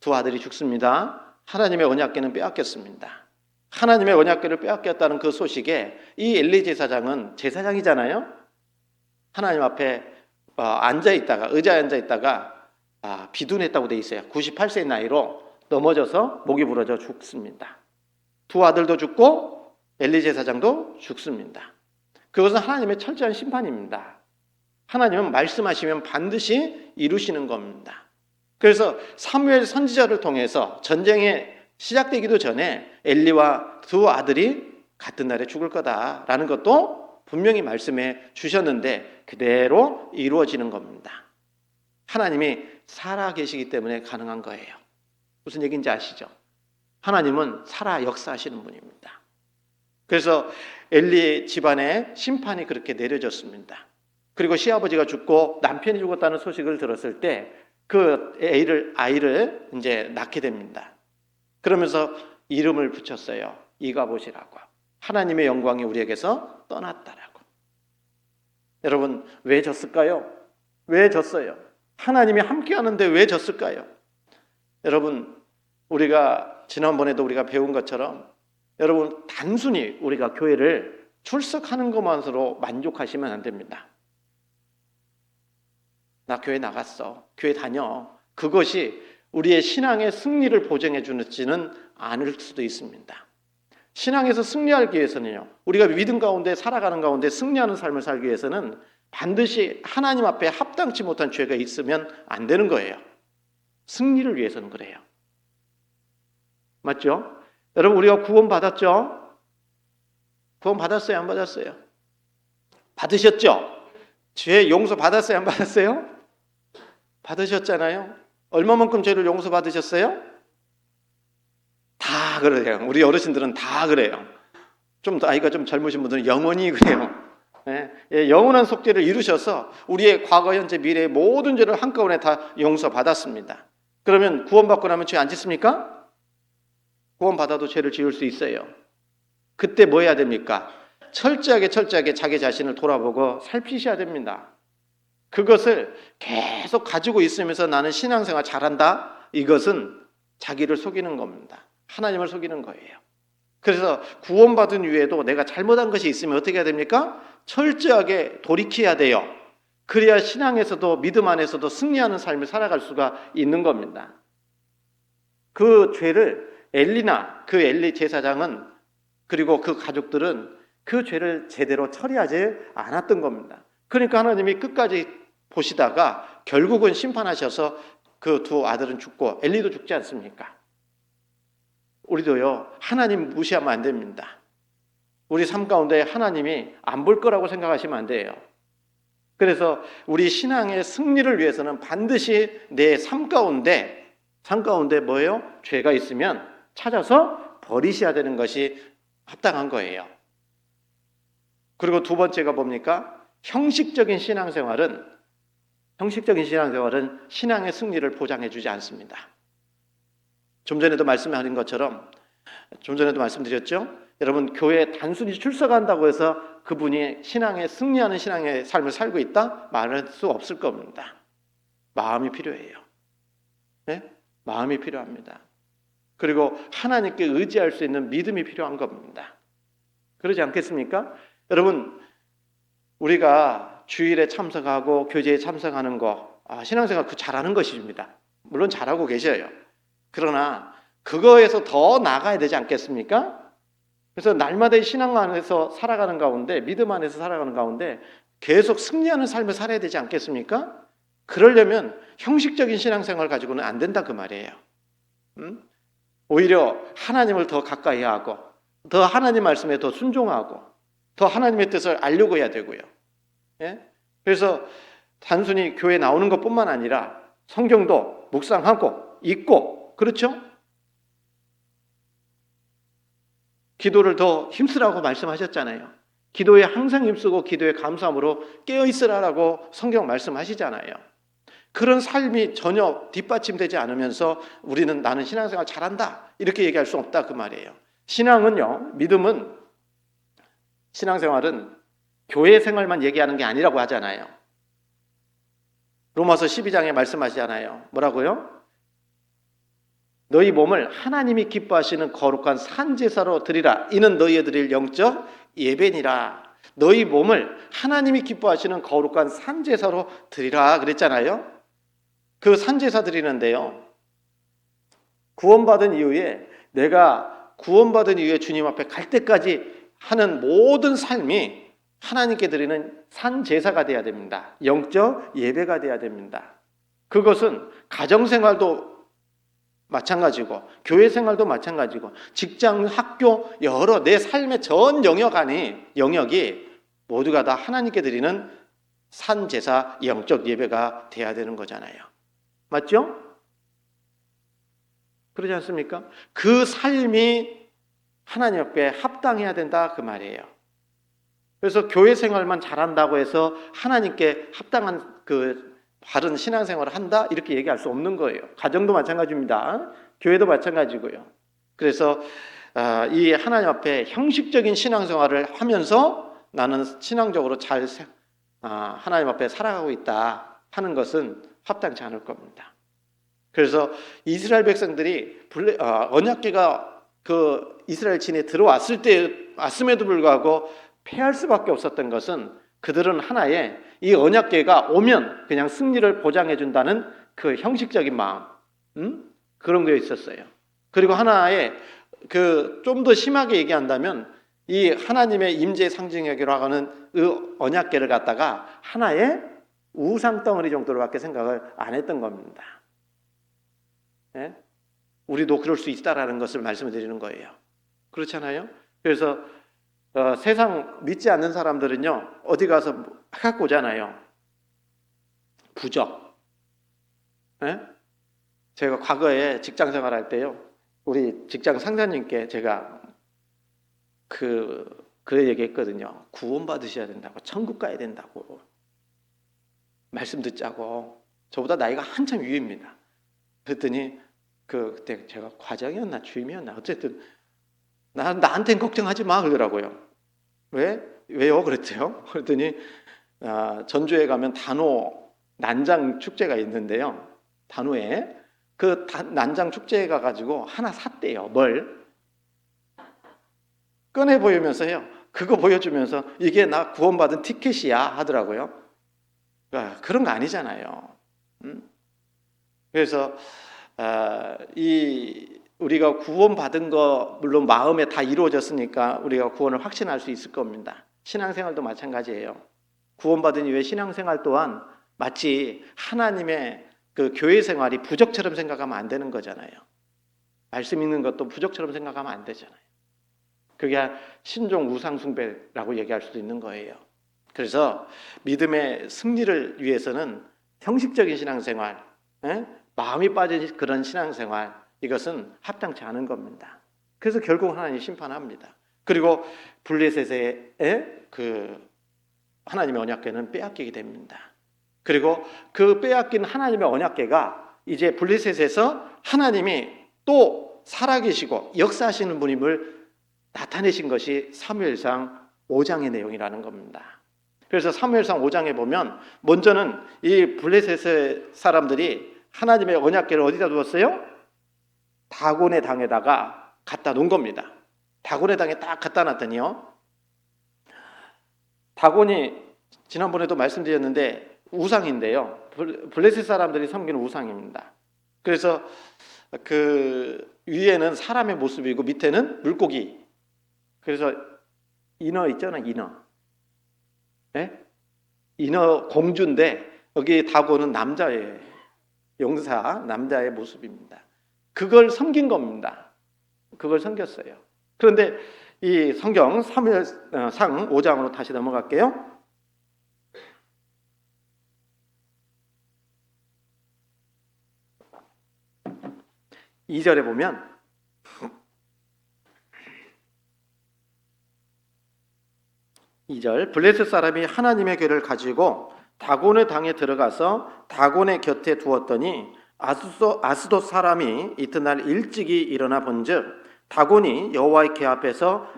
두 아들이 죽습니다. 하나님의 언약궤는 빼앗겼습니다. 하나님의 언약궤를 빼앗겼다는 그 소식에 이 엘리 제사장은 제사장이잖아요. 하나님 앞에 의자에 앉아있다가 비둔했다고 돼 있어요. 98세의 나이로 넘어져서 목이 부러져 죽습니다. 두 아들도 죽고 엘리 제사장도 죽습니다. 그것은 하나님의 철저한 심판입니다. 하나님은 말씀하시면 반드시 이루시는 겁니다. 그래서 사무엘 선지자를 통해서 전쟁이 시작되기도 전에 엘리와 두 아들이 같은 날에 죽을 거다라는 것도 분명히 말씀해 주셨는데 그대로 이루어지는 겁니다. 하나님이 살아 계시기 때문에 가능한 거예요. 무슨 얘기인지 아시죠? 하나님은 살아 역사하시는 분입니다. 그래서 엘리 집안에 심판이 그렇게 내려졌습니다. 그리고 시아버지가 죽고 남편이 죽었다는 소식을 들었을 때 그 아이를 이제 낳게 됩니다. 그러면서 이름을 붙였어요. 이가봇이라고. 하나님의 영광이 우리에게서 떠났다라고. 여러분, 왜 졌을까요? 왜 졌어요? 하나님이 함께 하는데 왜 졌을까요? 여러분, 우리가 지난번에도 우리가 배운 것처럼 여러분, 단순히 우리가 교회를 출석하는 것만으로 만족하시면 안 됩니다. 나 교회 나갔어. 교회 다녀. 그것이 우리의 신앙의 승리를 보장해 주지는 않을 수도 있습니다. 신앙에서 승리하기 위해서는요, 우리가 믿음 가운데 살아가는 가운데 승리하는 삶을 살기 위해서는 반드시 하나님 앞에 합당치 못한 죄가 있으면 안 되는 거예요. 승리를 위해서는 그래요. 맞죠? 여러분, 우리가 구원 받았죠? 구원 받았어요? 안 받았어요? 받으셨죠? 죄 용서 받았어요? 안 받았어요? 받으셨잖아요. 얼마만큼 죄를 용서 받으셨어요? 다 그래요. 우리 어르신들은 다 그래요. 좀 나이가 좀 젊으신 분들은 영원히 그래요. 네. 영원한 속죄를 이루셔서 우리의 과거, 현재, 미래의 모든 죄를 한꺼번에 다 용서받았습니다. 그러면 구원받고 나면 죄 안 짓습니까? 구원받아도 죄를 지을 수 있어요. 그때 뭐 해야 됩니까? 철저하게 자기 자신을 돌아보고 살피셔야 됩니다. 그것을 계속 가지고 있으면서 나는 신앙생활 잘한다? 이것은 자기를 속이는 겁니다. 하나님을 속이는 거예요. 그래서 구원받은 이후에도 내가 잘못한 것이 있으면 어떻게 해야 됩니까? 철저하게 돌이켜야 돼요. 그래야 신앙에서도 믿음 안에서도 승리하는 삶을 살아갈 수가 있는 겁니다. 그 죄를 엘리 제사장은, 그리고 그 가족들은 그 죄를 제대로 처리하지 않았던 겁니다. 그러니까 하나님이 끝까지 보시다가 결국은 심판하셔서 그 두 아들은 죽고 엘리도 죽지 않습니까? 우리도요, 하나님 무시하면 안 됩니다. 우리 삶 가운데 하나님이 안 볼 거라고 생각하시면 안 돼요. 그래서 우리 신앙의 승리를 위해서는 반드시 내 삶 가운데 뭐예요? 죄가 있으면 찾아서 버리셔야 되는 것이 합당한 거예요. 그리고 두 번째가 뭡니까? 형식적인 신앙생활은 신앙의 승리를 보장해 주지 않습니다. 좀 전에도 말씀드렸죠? 여러분, 교회에 단순히 출석한다고 해서 그분이 승리하는 신앙의 삶을 살고 있다? 말할 수 없을 겁니다. 마음이 필요해요. 네? 마음이 필요합니다. 그리고 하나님께 의지할 수 있는 믿음이 필요한 겁니다. 그러지 않겠습니까? 여러분, 우리가 주일에 참석하고 교제에 참석하는 거, 신앙생활 잘하는 것입니다. 물론 잘하고 계셔요. 그러나 그거에서 더 나아가야 되지 않겠습니까? 그래서 날마다의 신앙 안에서 살아가는 가운데, 믿음 안에서 살아가는 가운데 계속 승리하는 삶을 살아야 되지 않겠습니까? 그러려면 형식적인 신앙생활 가지고는 안 된다 그 말이에요. 오히려 하나님을 더 가까이 하고, 더 하나님 말씀에 더 순종하고, 더 하나님의 뜻을 알려고 해야 되고요. 예? 그래서 단순히 교회 나오는 것뿐만 아니라 성경도 묵상하고 읽고, 그렇죠? 기도를 더 힘쓰라고 말씀하셨잖아요. 기도에 항상 힘쓰고 기도에 감사함으로 깨어있으라라고 성경 말씀하시잖아요. 그런 삶이 전혀 뒷받침되지 않으면서 우리는 나는 신앙생활 잘한다 이렇게 얘기할 수 없다 그 말이에요. 믿음은, 신앙생활은 교회 생활만 얘기하는 게 아니라고 하잖아요. 로마서 12장에 말씀하시잖아요. 뭐라고요? 너희 몸을 하나님이 기뻐하시는 거룩한 산제사로 드리라. 이는 너희에 드릴 영적 예배니라. 너희 몸을 하나님이 기뻐하시는 거룩한 산제사로 드리라 그랬잖아요. 그 산제사 드리는데요, 내가 구원받은 이후에 주님 앞에 갈 때까지 하는 모든 삶이 하나님께 드리는 산제사가 돼야 됩니다. 영적 예배가 돼야 됩니다. 그것은 가정생활도 마찬가지고, 교회 생활도 마찬가지고, 직장, 학교, 여러 내 삶의 전 영역이 모두가 다 하나님께 드리는 산제사, 영적 예배가 돼야 되는 거잖아요. 맞죠? 그러지 않습니까? 그 삶이 하나님 앞에 합당해야 된다 그 말이에요. 그래서 교회 생활만 잘한다고 해서 하나님께 합당한 바른 신앙생활을 한다 이렇게 얘기할 수 없는 거예요. 가정도 마찬가지입니다. 교회도 마찬가지고요. 그래서 이 하나님 앞에 형식적인 신앙생활을 하면서 나는 신앙적으로 잘 하나님 앞에 살아가고 있다 하는 것은 합당치 않을 겁니다. 그래서 이스라엘 백성들이 언약궤가 그 이스라엘 진에 왔음에도 불구하고 패할 수밖에 없었던 것은 그들은 하나의 이 언약궤가 오면 그냥 승리를 보장해 준다는 그 형식적인 마음, 그런 게 있었어요. 그리고 하나의 좀 더 심하게 얘기한다면 이 하나님의 임재 상징이라고 하는 그 언약궤를 갖다가 하나의 우상 덩어리 정도로밖에 생각을 안 했던 겁니다. 예? 우리도 그럴 수 있다라는 것을 말씀을 드리는 거예요. 그렇잖아요? 그래서 세상 믿지 않는 사람들은요, 어디 가서 갖고 오잖아요. 부적. 예? 제가 과거에 직장 생활할 때요, 우리 직장 상사님께 제가 그래 얘기했거든요. 구원받으셔야 된다고, 천국 가야 된다고 말씀 듣자고. 저보다 나이가 한참 위입니다. 그랬더니 그때 제가 과장이었나 주임이었나 어쨌든 나한테는 걱정하지 마 그러더라고요. 왜요? 그랬대요. 그랬더니 전주에 가면 단오 난장 축제가 있는데요. 단오에 그 난장 축제에 가가지고 하나 샀대요. 뭘? 꺼내 보이면서요. 그거 보여주면서 이게 나 구원받은 티켓이야 하더라고요. 그런 거 아니잖아요. 그래서 이 우리가 구원받은 거 물론 마음에 다 이루어졌으니까 우리가 구원을 확신할 수 있을 겁니다. 신앙생활도 마찬가지예요. 구원받은 이후에 신앙생활 또한 마치 하나님의 그 교회 생활이 부적처럼 생각하면 안 되는 거잖아요. 말씀 읽는 것도 부적처럼 생각하면 안 되잖아요. 그게 신종 우상숭배라고 얘기할 수도 있는 거예요. 그래서 믿음의 승리를 위해서는 형식적인 신앙생활, 마음이 빠진 그런 신앙생활, 이것은 합당치 않은 겁니다. 그래서 결국 하나님이 심판합니다. 그리고 블레셋의 그 하나님의 언약궤는 빼앗기게 됩니다. 그리고 그 빼앗긴 하나님의 언약궤가 이제 블레셋에서 하나님이 또 살아계시고 역사하시는 분임을 나타내신 것이 사무엘상 5장의 내용이라는 겁니다. 그래서 사무엘상 5장에 보면 먼저는 이 블레셋의 사람들이 하나님의 언약궤를 어디다 두었어요? 다곤의 당에다가 갖다 놓은 겁니다. 다곤의 당에 딱 갖다 놨더니요, 다곤이 지난번에도 말씀드렸는데 우상인데요, 블레셋 사람들이 섬기는 우상입니다. 그래서 그 위에는 사람의 모습이고 밑에는 물고기. 그래서 인어 있잖아요, 인어. 네? 인어 공주인데 여기 다곤은 남자예요. 용사, 남자의 모습입니다. 그걸 섬긴 겁니다. 그걸 섬겼어요. 그런데 이 성경 사무엘상 5장으로 다시 넘어갈게요. 2절에 보면 블레셋 사람이 하나님의 궤를 가지고 다곤의 당에 들어가서 다곤의 곁에 두었더니 아스돗 사람이 이튿날 일찍이 일어나 본즉 다곤이 여호와의 궤 앞에서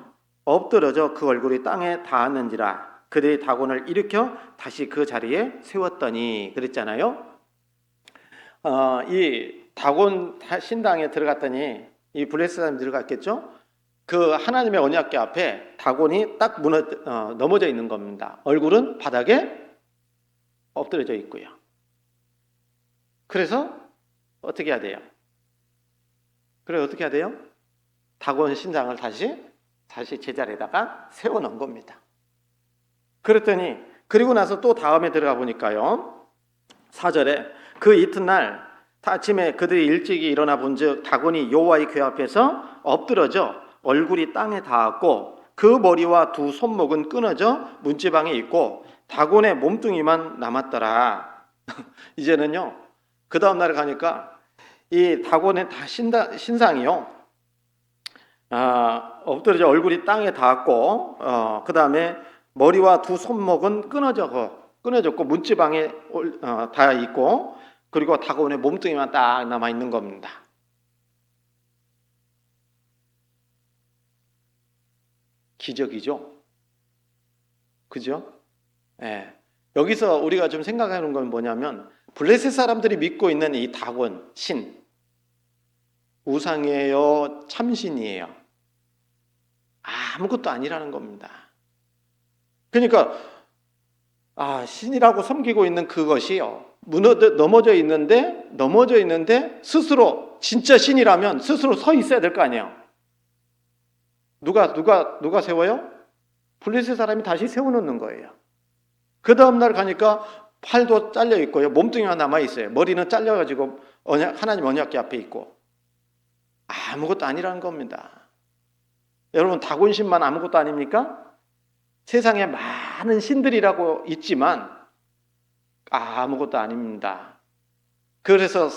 엎드러져 그 얼굴이 땅에 닿았는지라. 그들이 다곤을 일으켜 다시 그 자리에 세웠더니, 그랬잖아요. 이 다곤 신당에 들어갔더니 이 블레셋 사람이 들어갔겠죠. 그 하나님의 언약궤 앞에 다곤이 딱 넘어져 있는 겁니다. 얼굴은 바닥에 엎드려져 있고요. 그래서 어떻게 해야 돼요? 그래 어떻게 해야 돼요? 다곤 신당을 다시 제자리에다가 세워놓은 겁니다. 그랬더니 그리고 나서 또 다음에 들어가 보니까요, 4절에 그 이튿날 아침에 그들이 일찍이 일어나 본즉 다곤이 여호와의 궤 앞에서 엎드러져 얼굴이 땅에 닿았고 그 머리와 두 손목은 끊어져 문지방에 있고 다곤의 몸뚱이만 남았더라. 이제는요, 그 다음 날에 가니까 이 다곤의 신상이요, 엎드려져 얼굴이 땅에 닿았고 그 다음에 머리와 두 손목은 끊어졌고 문지방에 닿아 있고 그리고 다곤의 몸뚱이만 딱 남아 있는 겁니다. 기적이죠, 그죠? 예. 여기서 우리가 좀 생각하는 건 뭐냐면 블레셋 사람들이 믿고 있는 이 다곤 신, 우상이에요, 참신이에요? 아무것도 아니라는 겁니다. 그러니까 신이라고 섬기고 있는 그것이요, 넘어져 있는데 스스로 진짜 신이라면 스스로 서 있어야 될 거 아니에요. 누가 세워요? 블레셋 사람이 다시 세워놓는 거예요. 그 다음날 가니까 팔도 잘려 있고요, 몸뚱이가 남아 있어요. 머리는 잘려가지고 하나님 언약궤 앞에 있고 아무것도 아니라는 겁니다. 여러분, 다곤신만 아무것도 아닙니까? 세상에 많은 신들이라고 있지만 아무것도 아닙니다. 그래서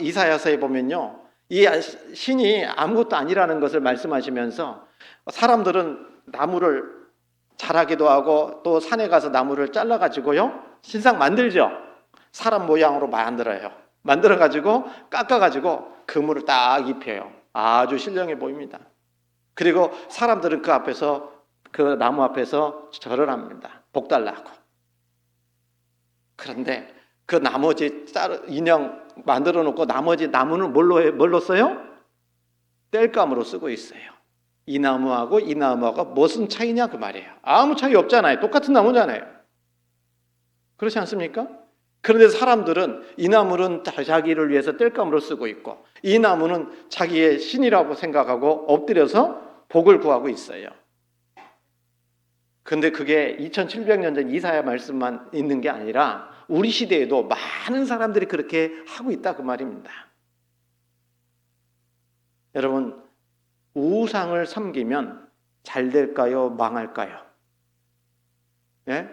이사야서에 보면요, 이 신이 아무것도 아니라는 것을 말씀하시면서 사람들은 나무를 자라기도 하고 또 산에 가서 나무를 잘라가지고요 신상 만들죠. 사람 모양으로 만들어가지고 깎아가지고 그물을 딱 입혀요. 아주 신령해 보입니다. 그리고 사람들은 그 앞에서, 그 나무 앞에서 절을 합니다. 복 달라고. 그런데 그 나머지 인형 만들어 놓고 나머지 나무는 뭘로 써요? 땔감으로 쓰고 있어요. 이 나무하고 이 나무하고 무슨 차이냐 그 말이에요. 아무 차이 없잖아요. 똑같은 나무잖아요. 그렇지 않습니까? 그런데 사람들은 이 나무는 자기를 위해서 땔감으로 쓰고 있고 이 나무는 자기의 신이라고 생각하고 엎드려서 복을 구하고 있어요. 그런데 그게 2700년 전 이사야 말씀만 있는 게 아니라 우리 시대에도 많은 사람들이 그렇게 하고 있다 그 말입니다. 여러분, 우상을 섬기면 잘 될까요? 망할까요? 예?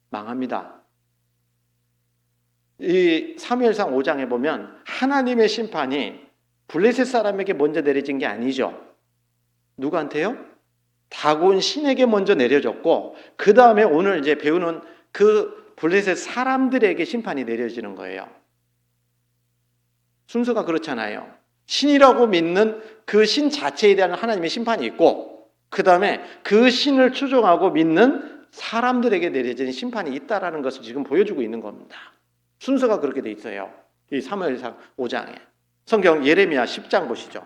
망합니다. 이 사무엘상 5장에 보면 하나님의 심판이 블레셋 사람에게 먼저 내려진 게 아니죠. 누구한테요? 다곤 신에게 먼저 내려졌고 그 다음에 오늘 이제 배우는 그 블레셋 사람들에게 심판이 내려지는 거예요. 순서가 그렇잖아요. 신이라고 믿는 그 신 자체에 대한 하나님의 심판이 있고 그 다음에 그 신을 추종하고 믿는 사람들에게 내려지는 심판이 있다라는 것을 지금 보여주고 있는 겁니다. 순서가 그렇게 돼 있어요. 이 사무엘상 5장에. 성경 예레미야 10장 보시죠.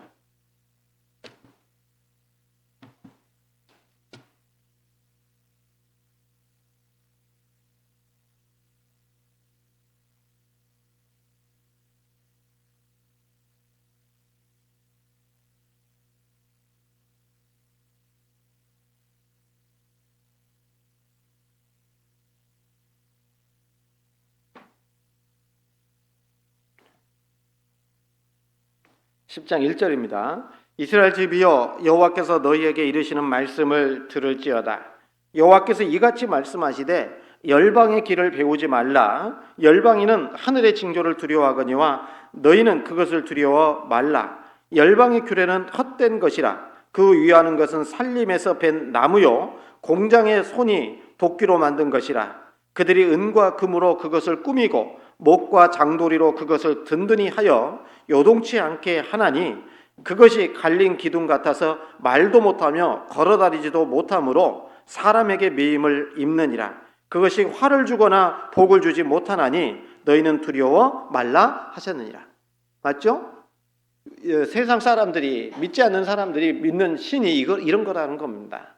10장 1절입니다. 이스라엘 집이여 여호와께서 너희에게 이르시는 말씀을 들을지어다. 여호와께서 이같이 말씀하시되 열방의 길을 배우지 말라. 열방인은 하늘의 징조를 두려워하거니와 너희는 그것을 두려워 말라. 열방의 규례는 헛된 것이라. 그 위하는 것은 살림에서 벤 나무요 공장의 손이 도끼로 만든 것이라. 그들이 은과 금으로 그것을 꾸미고 목과 장도리로 그것을 든든히 하여 요동치 않게 하나니 그것이 갈린 기둥 같아서 말도 못하며 걸어다니지도 못하므로 사람에게 매임을 입느니라. 그것이 화를 주거나 복을 주지 못하나니 너희는 두려워 말라 하셨느니라. 맞죠? 세상 사람들이 믿지 않는 사람들이 믿는 신이 이런 거라는 겁니다.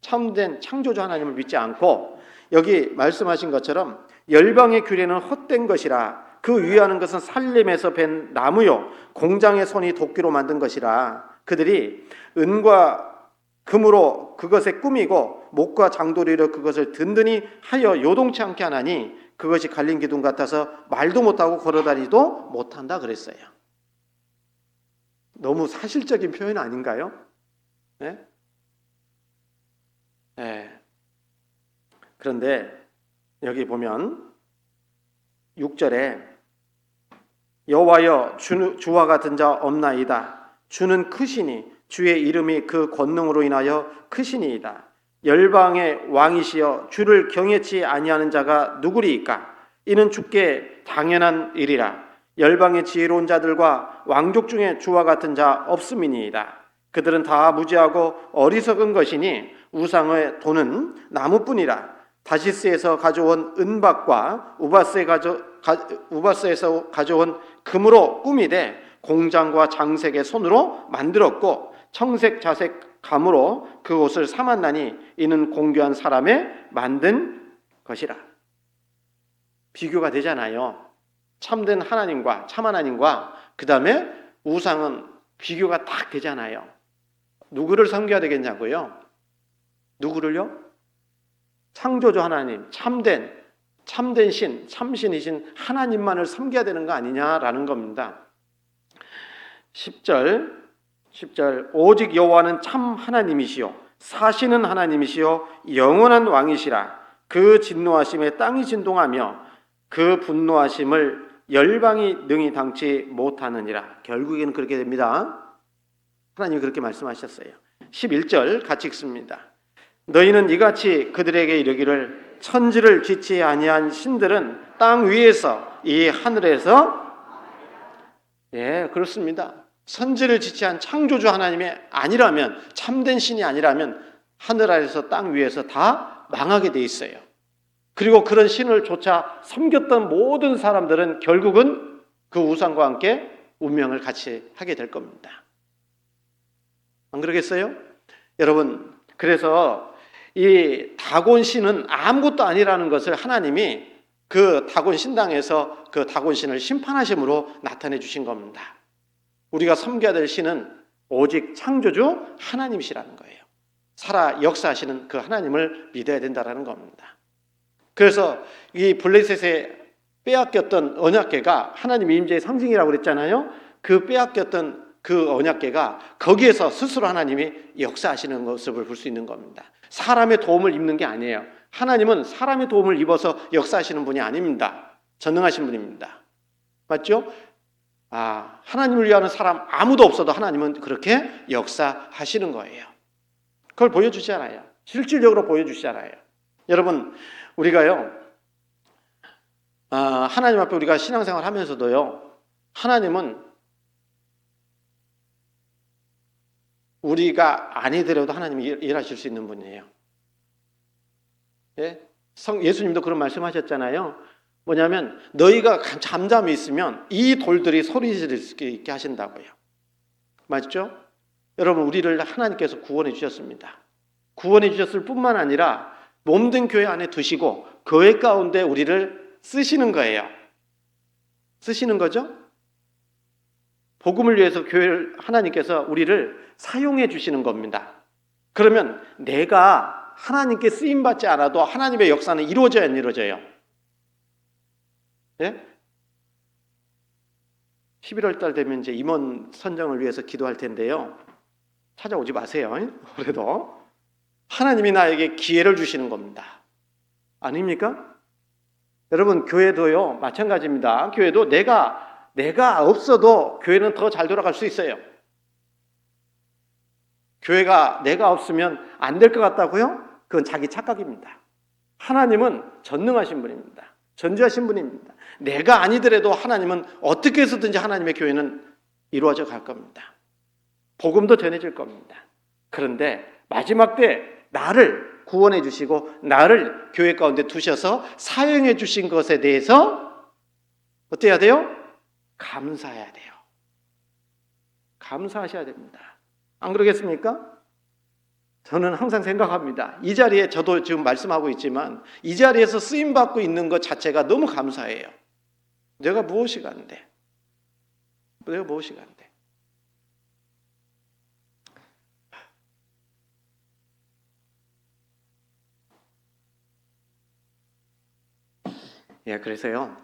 참된 창조주 하나님을 믿지 않고 여기 말씀하신 것처럼 열방의 규례는 헛된 것이라. 그 위하는 것은 살림에서 벤 나무요 공장의 손이 도끼로 만든 것이라. 그들이 은과 금으로 그것에 꾸미고 목과 장도리로 그것을 든든히 하여 요동치 않게 하나니 그것이 갈린 기둥 같아서 말도 못하고 걸어다니도 못한다 그랬어요. 너무 사실적인 표현 아닌가요? 네? 네. 그런데 여기 보면 6절에 여호와여 주와 같은 자 없나이다. 주는 크시니 주의 이름이 그 권능으로 인하여 크시니이다. 열방의 왕이시여 주를 경외치 아니하는 자가 누구리이까? 이는 주께 당연한 일이라. 열방의 지혜로운 자들과 왕족 중에 주와 같은 자 없음이니이다. 그들은 다 무지하고 어리석은 것이니 우상의 돈은 나무뿐이라. 다시스에서 가져온 은박과 우바스에서 가져온 금으로 꾸미되 공장과 장색의 손으로 만들었고 청색 자색 감으로 그 옷을 삼았나니 이는 공교한 사람의 만든 것이라. 비교가 되잖아요. 참된 하나님과 참 하나님과 그 다음에 우상은 비교가 딱 되잖아요. 누구를 섬겨야 되겠냐고요? 누구를요? 창조주 하나님, 참된 신, 참신이신 하나님만을 섬겨야 되는 거 아니냐라는 겁니다. 10절 오직 여호와는 참 하나님이시요 사시는 하나님이시요 영원한 왕이시라. 그 진노하심에 땅이 진동하며 그 분노하심을 열방이 능히 당치 못하느니라. 결국에는 그렇게 됩니다. 하나님이 그렇게 말씀하셨어요. 11절 같이 읽습니다. 너희는 이같이 그들에게 이르기를 천지를 짓지 아니한 신들은 땅 위에서 이 하늘에서 그렇습니다. 천지를 짓지한 창조주 하나님이 아니라면 참된 신이 아니라면 하늘 아래서 땅 위에서 다 망하게 돼 있어요. 그리고 그런 신을 조차 섬겼던 모든 사람들은 결국은 그 우상과 함께 운명을 같이 하게 될 겁니다. 안 그러겠어요? 여러분, 그래서 이 다곤 신은 아무것도 아니라는 것을 하나님이 그 다곤 신당에서 그 다곤 신을 심판하심으로 나타내 주신 겁니다. 우리가 섬겨야 될 신은 오직 창조주 하나님이시라는 거예요. 살아 역사하시는 그 하나님을 믿어야 된다는 겁니다. 그래서 이 블레셋에 빼앗겼던 언약궤가 하나님의 임재의 상징이라고 그랬잖아요. 그 빼앗겼던 그 언약궤가 거기에서 스스로 하나님이 역사하시는 모습을 볼 수 있는 겁니다. 사람의 도움을 입는 게 아니에요. 하나님은 사람의 도움을 입어서 역사하시는 분이 아닙니다. 전능하신 분입니다. 맞죠? 하나님을 위하는 사람 아무도 없어도 하나님은 그렇게 역사하시는 거예요. 그걸 보여주시잖아요. 실질적으로 보여주시잖아요. 여러분, 우리가요, 하나님 앞에 우리가 신앙생활 하면서도요, 하나님은 우리가 아니더라도 하나님이 일하실 수 있는 분이에요. 예? 예수님도 그런 말씀하셨잖아요. 뭐냐면 너희가 잠잠히 있으면 이 돌들이 소리 지를 수 있게 하신다고요. 맞죠? 여러분, 우리를 하나님께서 구원해 주셨습니다. 구원해 주셨을 뿐만 아니라 몸된 교회 안에 두시고 교회 가운데 우리를 쓰시는 거예요. 쓰시는 거죠? 복음을 위해서 교회를 하나님께서 우리를 사용해 주시는 겁니다. 그러면 내가 하나님께 쓰임 받지 않아도 하나님의 역사는 이루어져야 안 이루어져요? 예? 11월 달 되면 이제 임원 선정을 위해서 기도할 텐데요. 찾아오지 마세요. 그래도 하나님이 나에게 기회를 주시는 겁니다. 아닙니까? 여러분, 교회도요 마찬가지입니다. 교회도 내가 없어도 교회는 더 잘 돌아갈 수 있어요. 교회가 내가 없으면 안 될 것 같다고요? 그건 자기 착각입니다. 하나님은 전능하신 분입니다. 전지하신 분입니다. 내가 아니더라도 하나님은 어떻게 해서든지 하나님의 교회는 이루어져 갈 겁니다. 복음도 전해질 겁니다. 그런데 마지막 때 나를 구원해 주시고 나를 교회 가운데 두셔서 사용해 주신 것에 대해서 어떻게 해야 돼요? 감사해야 돼요. 감사하셔야 됩니다. 안 그러겠습니까? 저는 항상 생각합니다. 이 자리에 저도 지금 말씀하고 있지만 이 자리에서 쓰임받고 있는 것 자체가 너무 감사해요. 내가 무엇이 간데? 내가 무엇이 간데? 예, 그래서요.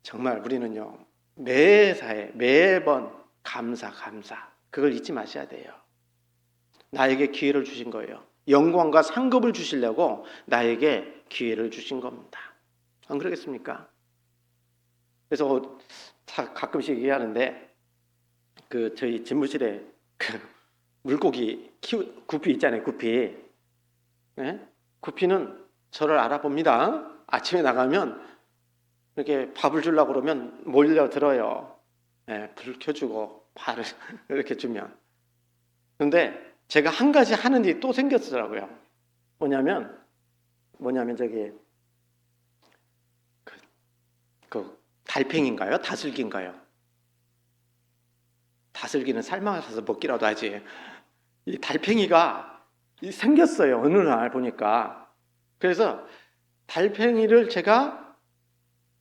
정말 우리는요. 매사에 매번 감사. 그걸 잊지 마셔야 돼요. 나에게 기회를 주신 거예요. 영광과 상급을 주시려고 나에게 기회를 주신 겁니다. 안 그러겠습니까? 그래서 가끔씩 얘기하는데 저희 집무실에 물고기 구피 있잖아요. 구피. 네? 구피는 저를 알아봅니다. 아침에 나가면 이렇게 밥을 주려고 그러면 몰려들어요. 네, 불 켜주고 밥을 이렇게 주면. 그런데 제가 한 가지 하는 일이 또 생겼더라고요. 뭐냐면 저기 그 달팽이인가요? 다슬기인가요? 다슬기는 삶아서 먹기라도 하지. 이 달팽이가 생겼어요. 어느 날 보니까. 그래서 달팽이를 제가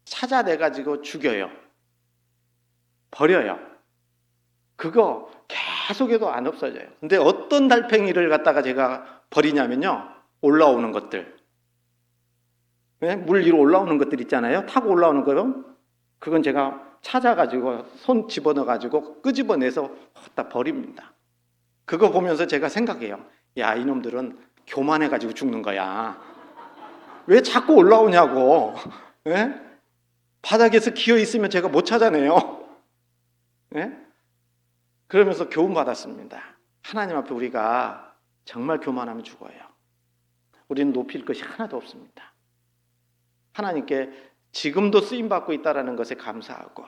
찾아내가지고 죽여요. 버려요. 그거 계속해도 안 없어져요. 근데 어떤 달팽이를 갖다가 제가 버리냐면요. 올라오는 것들. 물 위로 올라오는 것들 있잖아요. 타고 올라오는 거요. 그건 제가 찾아가지고 손 집어넣어가지고 끄집어내서 갖다 버립니다. 그거 보면서 제가 생각해요. 야, 이놈들은 교만해가지고 죽는 거야. 왜 자꾸 올라오냐고. 네? 바닥에서 기어 있으면 제가 못 찾아내요. 네? 그러면서 교훈받았습니다. 하나님 앞에 우리가 정말 교만하면 죽어요. 우리는 높일 것이 하나도 없습니다. 하나님께 지금도 쓰임받고 있다는 것에 감사하고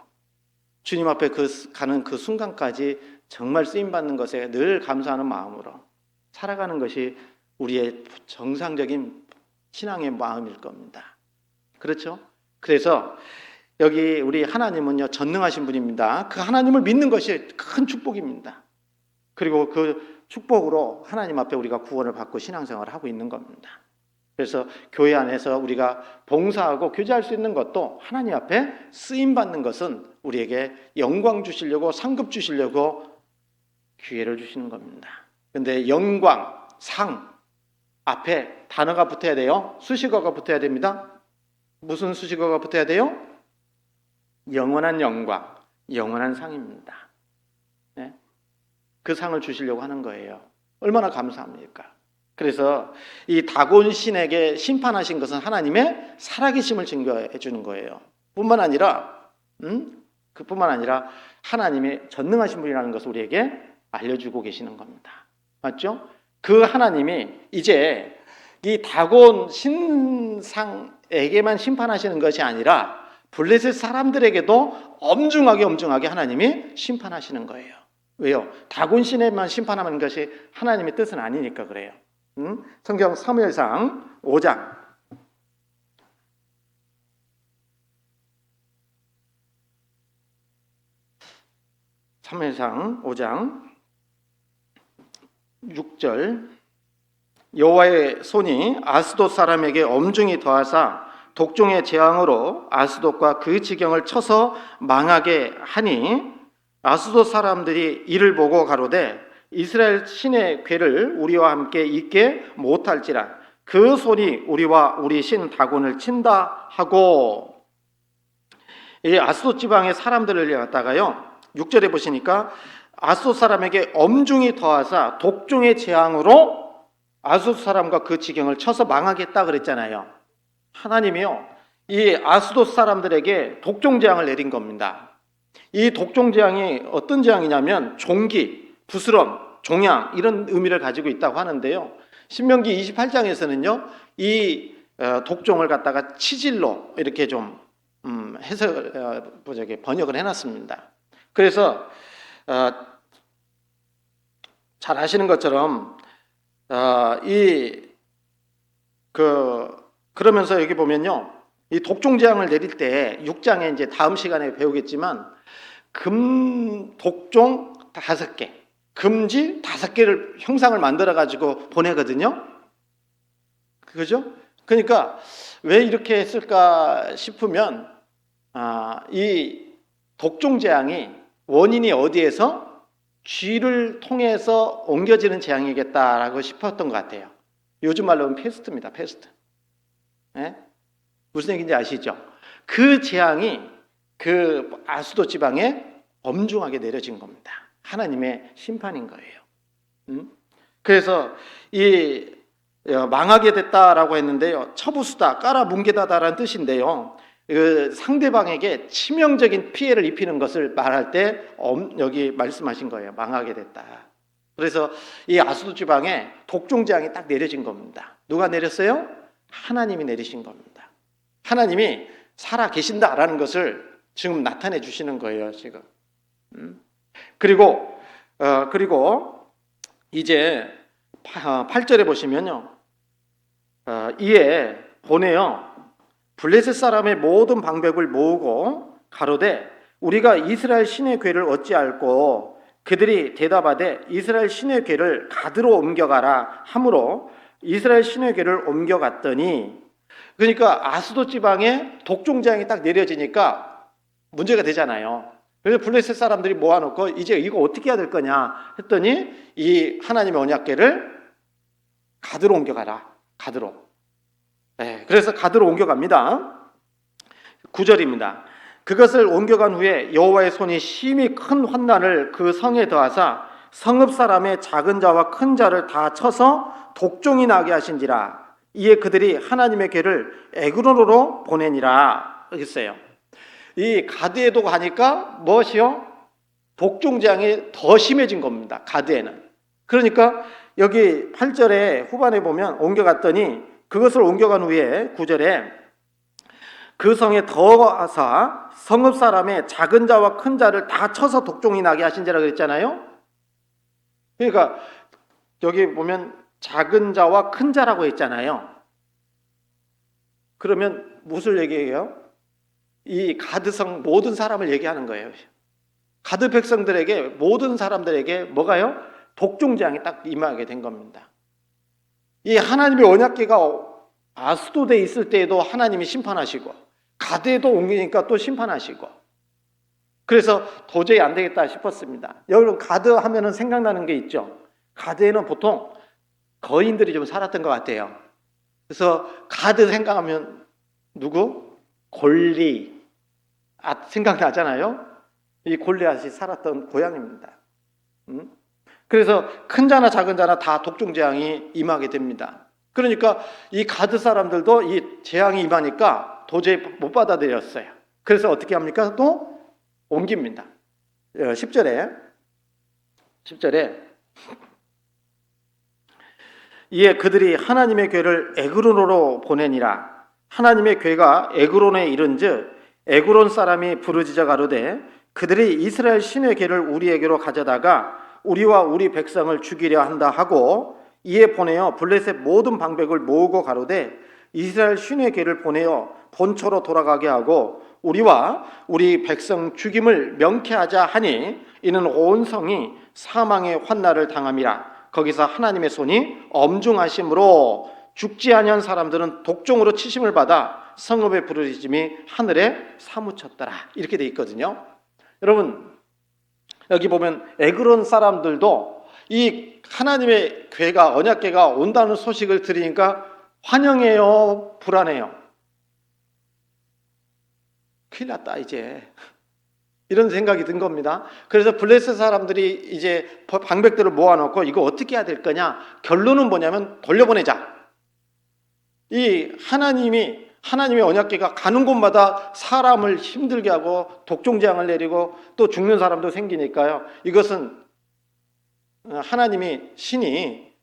주님 앞에 가는 그 순간까지 정말 쓰임받는 것에 늘 감사하는 마음으로 살아가는 것이 우리의 정상적인 신앙의 마음일 겁니다. 그렇죠? 그래서 여기 우리 하나님은요 전능하신 분입니다. 그 하나님을 믿는 것이 큰 축복입니다. 그리고 그 축복으로 하나님 앞에 우리가 구원을 받고 신앙생활을 하고 있는 겁니다. 그래서 교회 안에서 우리가 봉사하고 교제할 수 있는 것도 하나님 앞에 쓰임 받는 것은 우리에게 영광 주시려고 상급 주시려고 기회를 주시는 겁니다. 근데 영광, 상 앞에 단어가 붙어야 돼요. 수식어가 붙어야 됩니다. 무슨 수식어가 붙어야 돼요? 영원한 영광, 영원한 상입니다. 네? 그 상을 주시려고 하는 거예요. 얼마나 감사합니까? 그래서 이 다곤 신에게 심판하신 것은 하나님의 살아계심을 증거해 주는 거예요. 뿐만 아니라 그뿐만 아니라 하나님의 전능하신 분이라는 것을 우리에게 알려주고 계시는 겁니다. 맞죠? 그 하나님이 이제 이 다곤 신상에게만 심판하시는 것이 아니라 블레셋 사람들에게도 엄중하게 하나님이 심판하시는 거예요. 왜요? 다곤 신에만 심판하는 것이 하나님의 뜻은 아니니까 그래요. 성경 사무엘상 5장 사무엘상 5장 6절 여호와의 손이 아스돗 사람에게 엄중히 더하사 독종의 재앙으로 아스돗과 그 지경을 쳐서 망하게 하니 아스돗 사람들이 이를 보고 가로되 이스라엘 신의 괴를 우리와 함께 있게 못할지라 그 손이 우리와 우리 신 다곤을 친다 하고 이 아스돗 지방의 사람들을 갖다가요 6절에 보시니까 아스돗 사람에게 엄중히 더하사 독종의 재앙으로 아스돗 사람과 그 지경을 쳐서 망하겠다 그랬잖아요. 하나님이요 이 아스돗 사람들에게 독종 재앙을 내린 겁니다. 이 독종 재앙이 어떤 재앙이냐면 종기, 부스럼, 종양 이런 의미를 가지고 있다고 하는데요. 신명기 28장에서는요 이 독종을 갖다가 치질로 이렇게 좀 번역을 해놨습니다. 그래서 잘 아시는 것처럼 그러면서 여기 보면요 이 독종 재앙을 내릴 때 6장에 이제 다음 시간에 배우겠지만 독종 5개, 금지 5개를 형상을 만들어 가지고 보내거든요. 그죠? 그러니까 왜 이렇게 했을까 싶으면 이 독종 재앙이 원인이 어디에서 쥐를 통해서 옮겨지는 재앙이겠다라고 싶었던 것 같아요. 요즘 말로는 패스트입니다. 패스트. 네? 무슨 얘기인지 아시죠? 그 재앙이 그 아스돗 지방에 엄중하게 내려진 겁니다. 하나님의 심판인 거예요. 그래서 이 망하게 됐다라고 했는데요. 처부수다, 깔아뭉개다라는 뜻인데요. 그 상대방에게 치명적인 피해를 입히는 것을 말할 때 여기 말씀하신 거예요. 망하게 됐다. 그래서 이 아스돗 지방에 독종 재앙이 딱 내려진 겁니다. 누가 내렸어요? 하나님이 내리신 겁니다. 하나님이 살아 계신다라는 것을 지금 나타내 주시는 거예요. 지금. 그리고 이제 8절에 보시면요. 이에 보내요. 블레셋 사람의 모든 방백을 모으고 가로되 우리가 이스라엘 신의 궤를 어찌할꼬 그들이 대답하되 이스라엘 신의 궤를 가드로 옮겨가라 하므로 이스라엘 신의 궤를 옮겨갔더니 그러니까 아스돗 지방에 독종 재앙이 딱 내려지니까 문제가 되잖아요. 그래서 블레셋 사람들이 모아놓고 이제 이거 어떻게 해야 될 거냐 했더니 이 하나님의 언약궤를 가드로 옮겨가라. 가드로. 네, 그래서 가드로 옮겨갑니다. 9절입니다. 그것을 옮겨간 후에 여호와의 손이 심히 큰 환난을 그 성에 더하사 성읍 사람의 작은 자와 큰 자를 다 쳐서 독종이 나게 하신지라. 이에 그들이 하나님의 궤를 에그론으로 보내니라 했어요. 이 가드에도 가니까 무엇이요? 독종 재앙이 더 심해진 겁니다. 가드에는. 그러니까 여기 8절에 후반에 보면 옮겨갔더니 그것을 옮겨간 후에 9절에 그 성에 더하사 성읍 사람의 작은 자와 큰 자를 다 쳐서 독종이 나게 하신지라 그랬잖아요. 그러니까 여기 보면 작은 자와 큰 자라고 했잖아요. 그러면 무엇을 얘기해요? 이 가드성 모든 사람을 얘기하는 거예요. 가드 백성들에게 모든 사람들에게 뭐가요? 독종 재앙이 딱 임하게 된 겁니다. 이 하나님의 언약궤가 아스도드에 있을 때에도 하나님이 심판하시고, 가드에도 옮기니까 또 심판하시고, 그래서 도저히 안 되겠다 싶었습니다. 여러분, 가드 하면은 생각나는 게 있죠. 가드에는 보통 거인들이 좀 살았던 것 같아요. 그래서 가드 생각하면 누구? 골리앗 생각나잖아요. 이 골리앗이 살았던 고향입니다. 그래서 큰 자나 작은 자나 다 독종 재앙이 임하게 됩니다. 그러니까 이 가드 사람들도 이 재앙이 임하니까 도저히 못 받아들였어요. 그래서 어떻게 합니까? 또 옮깁니다. 10절에 이에 그들이 하나님의 궤를 에그론으로 보내니라. 하나님의 궤가 에그론에 이른즉 에그론 사람이 부르짖어 가로되 그들이 이스라엘 신의 궤를 우리에게로 가져다가 우리와 우리 백성을 죽이려 한다 하고, 이에 보내어 블레셋 모든 방백을 모으고 가로되 이스라엘 신의 궤를 보내어 본초로 돌아가게 하고 우리와 우리 백성 죽임을 명쾌하자 하니 이는 온 성이 사망의 환난을 당함이라. 거기서 하나님의 손이 엄중하심으로 죽지 아니한 사람들은 독종으로 치심을 받아 성읍의 부르짖음이 하늘에 사무쳤더라. 이렇게 돼 있거든요. 여러분, 여기 보면 에그론 사람들도 이 하나님의 궤가, 언약궤가 온다는 소식을 들으니까 환영해요, 불안해요? 큰일 났다 이제, 이런 생각이 든 겁니다. 그래서 블레셋 사람들이 이제 방백들을 모아놓고 이거 어떻게 해야 될 거냐, 결론은 뭐냐면 돌려보내자. 이 하나님의 언약궤가 가는 곳마다 사람을 힘들게 하고 독종재앙을 내리고 또 죽는 사람도 생기니까요, 이것은 하나님이 신이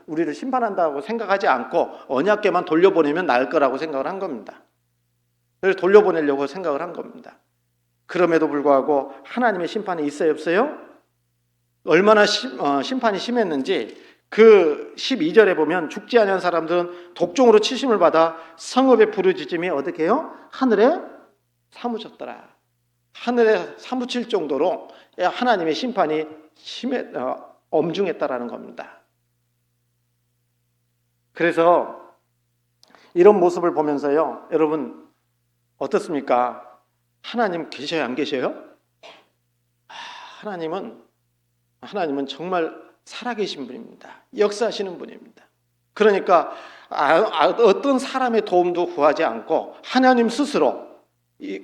우리를 심판한다고 생각하지 않고 언약궤만 돌려보내면 나을 거라고 생각을 한 겁니다. 그래서 돌려보내려고 생각을 한 겁니다. 그럼에도 불구하고 하나님의 심판이 있어요, 없어요? 얼마나 심판이 심했는지 그 12절에 보면 죽지 않은 사람들은 독종으로 치심을 받아 성읍의 부르짖음이 어떻게 해요? 하늘에 사무쳤더라. 하늘에 사무칠 정도로 하나님의 심판이 엄중했다라는 겁니다. 그래서 이런 모습을 보면서요, 여러분 어떻습니까? 하나님 계셔요, 안 계셔요? 하나님은 정말 살아계신 분입니다. 역사하시는 분입니다. 그러니까 어떤 사람의 도움도 구하지 않고 하나님 스스로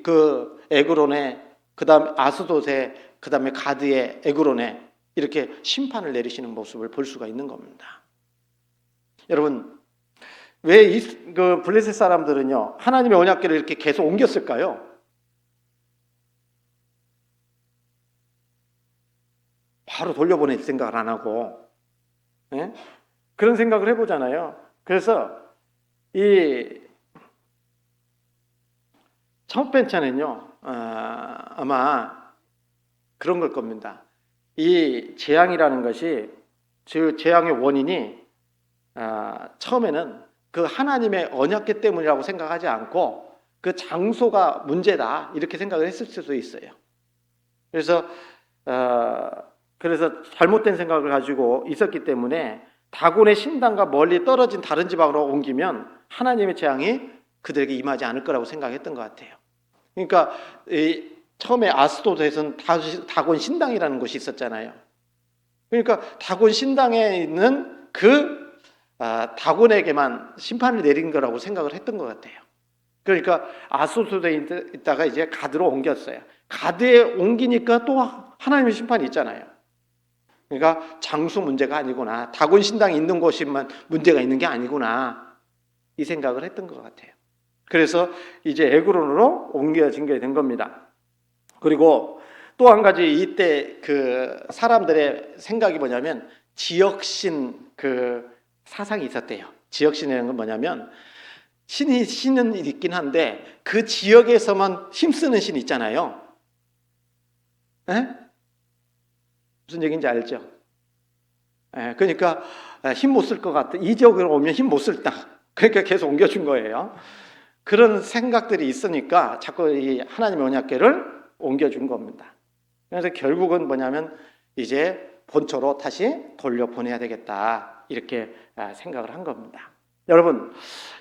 그 에그론에, 그 다음에 아스돗에, 그 다음에 가드의 에그론에 이렇게 심판을 내리시는 모습을 볼 수가 있는 겁니다. 여러분, 왜 그 블레셋 사람들은요 하나님의 언약궤를 이렇게 계속 옮겼을까요? 바로 돌려보낼 생각을 안 하고, 예? 그런 생각을 해보잖아요. 그래서 이 첫 번째는요, 아마 그런 걸 겁니다. 이 재앙이라는 것이, 즉 재앙의 원인이 처음에는 그 하나님의 언약궤 때문이라고 생각하지 않고 그 장소가 문제다 이렇게 생각을 했을 수도 있어요. 그래서 잘못된 생각을 가지고 있었기 때문에 다곤의 신당과 멀리 떨어진 다른 지방으로 옮기면 하나님의 재앙이 그들에게 임하지 않을 거라고 생각했던 것 같아요. 그러니까 처음에 아스돗에서는 다곤 신당이라는 곳이 있었잖아요. 그러니까 다곤 신당에 있는 다곤에게만 심판을 내린 거라고 생각을 했던 것 같아요. 그러니까 아스돗에 있다가 이제 가드로 옮겼어요. 가드에 옮기니까 또 하나님의 심판이 있잖아요. 그러니까 장소 문제가 아니구나, 다곤 신당이 있는 곳이만 문제가 있는 게 아니구나, 이 생각을 했던 것 같아요. 그래서 이제 에그론으로 옮겨진 게 된 겁니다. 그리고 또 한 가지 이때 그 사람들의 생각이 뭐냐면 지역신 그 사상이 있었대요. 지역신이라는 건 뭐냐면 신은 있긴 한데 그 지역에서만 힘쓰는 신 있잖아요. 에? 무슨 얘기인지 알죠? 그러니까 힘 못 쓸 것 같아, 이 지역으로 오면 힘 못 쓸다, 그러니까 계속 옮겨준 거예요. 그런 생각들이 있으니까 자꾸 이 하나님의 언약궤를 옮겨준 겁니다. 그래서 결국은 뭐냐면 이제 본초로 다시 돌려보내야 되겠다 이렇게 생각을 한 겁니다. 여러분,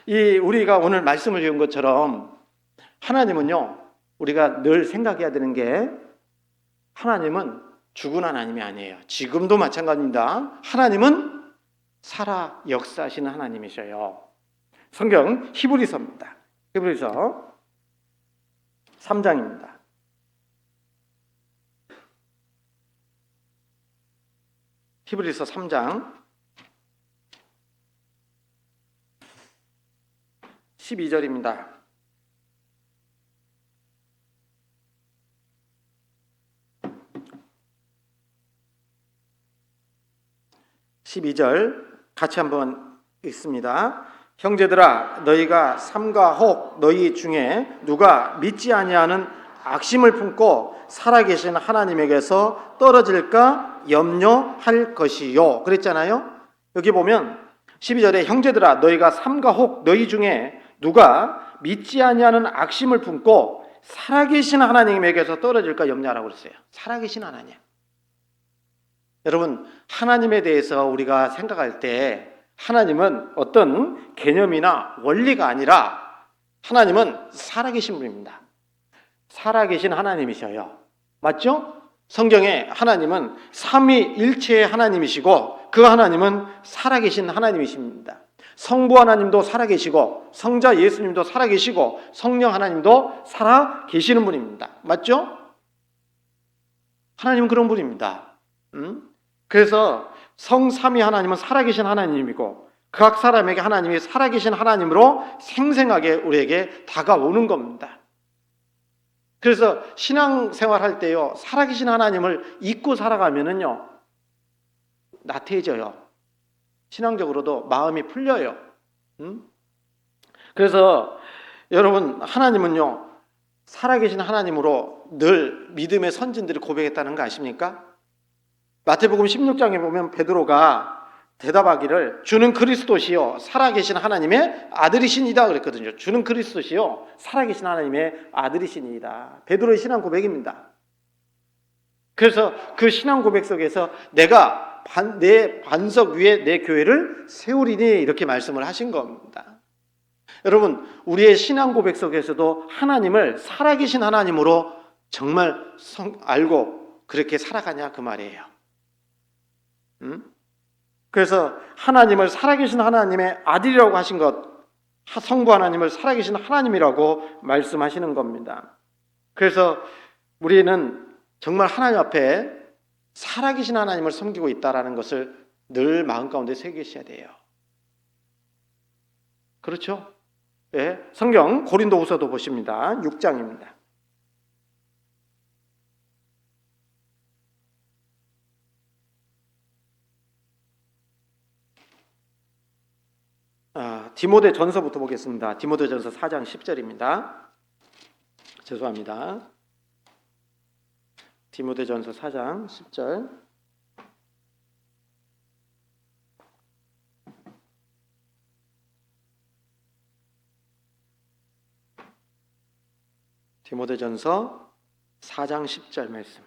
이 우리가 오늘 말씀을 배운 것처럼 하나님은요, 우리가 늘 생각해야 되는 게 하나님은 죽은 하나님이 아니에요. 지금도 마찬가지입니다. 하나님은 살아 역사하시는 하나님이셔요. 성경 히브리서입니다. 히브리서 3장입니다. 히브리서 3장 12절입니다. 같이 한번 읽습니다. 형제들아, 너희가 삼가 혹 너희 중에 누가 믿지 아니하는 악심을 품고 살아계신 하나님에게서 떨어질까 염려할 것이요. 그랬잖아요. 여기 보면 12절에 형제들아, 너희가 삼가 혹 너희 중에 누가 믿지 아니하는 악심을 품고 살아계신 하나님에게서 떨어질까 염려하라고 그랬어요. 살아계신 하나님. 여러분, 하나님에 대해서 우리가 생각할 때 하나님은 어떤 개념이나 원리가 아니라 하나님은 살아계신 분입니다. 살아계신 하나님이셔요. 맞죠? 성경에 하나님은 삼위일체의 하나님이시고 그 하나님은 살아계신 하나님이십니다. 성부 하나님도 살아계시고 성자 예수님도 살아계시고 성령 하나님도 살아계시는 분입니다. 맞죠? 하나님은 그런 분입니다. 그래서 성삼위 하나님은 살아계신 하나님이고 각 사람에게 하나님이 살아계신 하나님으로 생생하게 우리에게 다가오는 겁니다. 그래서 신앙생활 할 때요, 살아계신 하나님을 잊고 살아가면은요, 나태해져요. 신앙적으로도 마음이 풀려요. 그래서 여러분, 하나님은요, 살아계신 하나님으로 늘 믿음의 선진들이 고백했다는 거 아십니까? 마태복음 16장에 보면 베드로가 대답하기를 주는 그리스도시요 살아계신 하나님의 아들이시니이다 그랬거든요. 주는 그리스도시요 살아계신 하나님의 아들이시니이다. 베드로의 신앙 고백입니다. 그래서 그 신앙 고백 속에서 내가 내 반석 위에 내 교회를 세우리니 이렇게 말씀을 하신 겁니다. 여러분, 우리의 신앙 고백 속에서도 하나님을 살아계신 하나님으로 정말 알고 그렇게 살아가냐 그 말이에요. 그래서 하나님을 살아계신 하나님의 아들이라고 하신 것, 성부 하나님을 살아계신 하나님이라고 말씀하시는 겁니다. 그래서 우리는 정말 하나님 앞에 살아계신 하나님을 섬기고 있다는 것을 늘 마음 가운데 새기셔야 돼요. 그렇죠? 네, 성경 고린도후서도 보십니다. 6장입니다. 디모데 전서부터 보겠습니다. 디모데 전서 4장 10절입니다. 죄송합니다. 디모데 전서 4장 10절. 디모데 전서 4장 10절 말씀.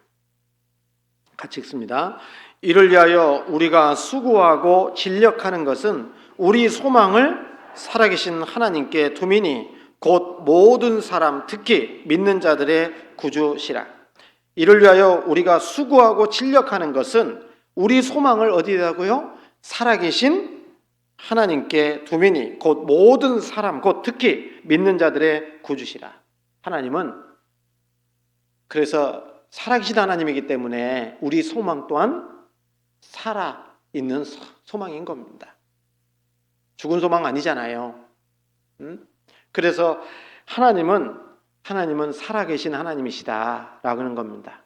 같이 읽습니다. 이를 위하여 우리가 수고하고 진력하는 것은 우리 소망을 살아계신 하나님께 두미니 곧 모든 사람 특히 믿는 자들의 구주시라. 이를 위하여 우리가 수고하고 진력하는 것은 우리 소망을 어디다고요? 살아계신 하나님께 두미니 곧 모든 사람 곧 특히 믿는 자들의 구주시라. 하나님은 그래서 살아계신 하나님이기 때문에 우리 소망 또한 살아있는 소망인 겁니다. 죽은 소망 아니잖아요. 그래서 하나님은 살아계신 하나님이시다라고 하는 겁니다.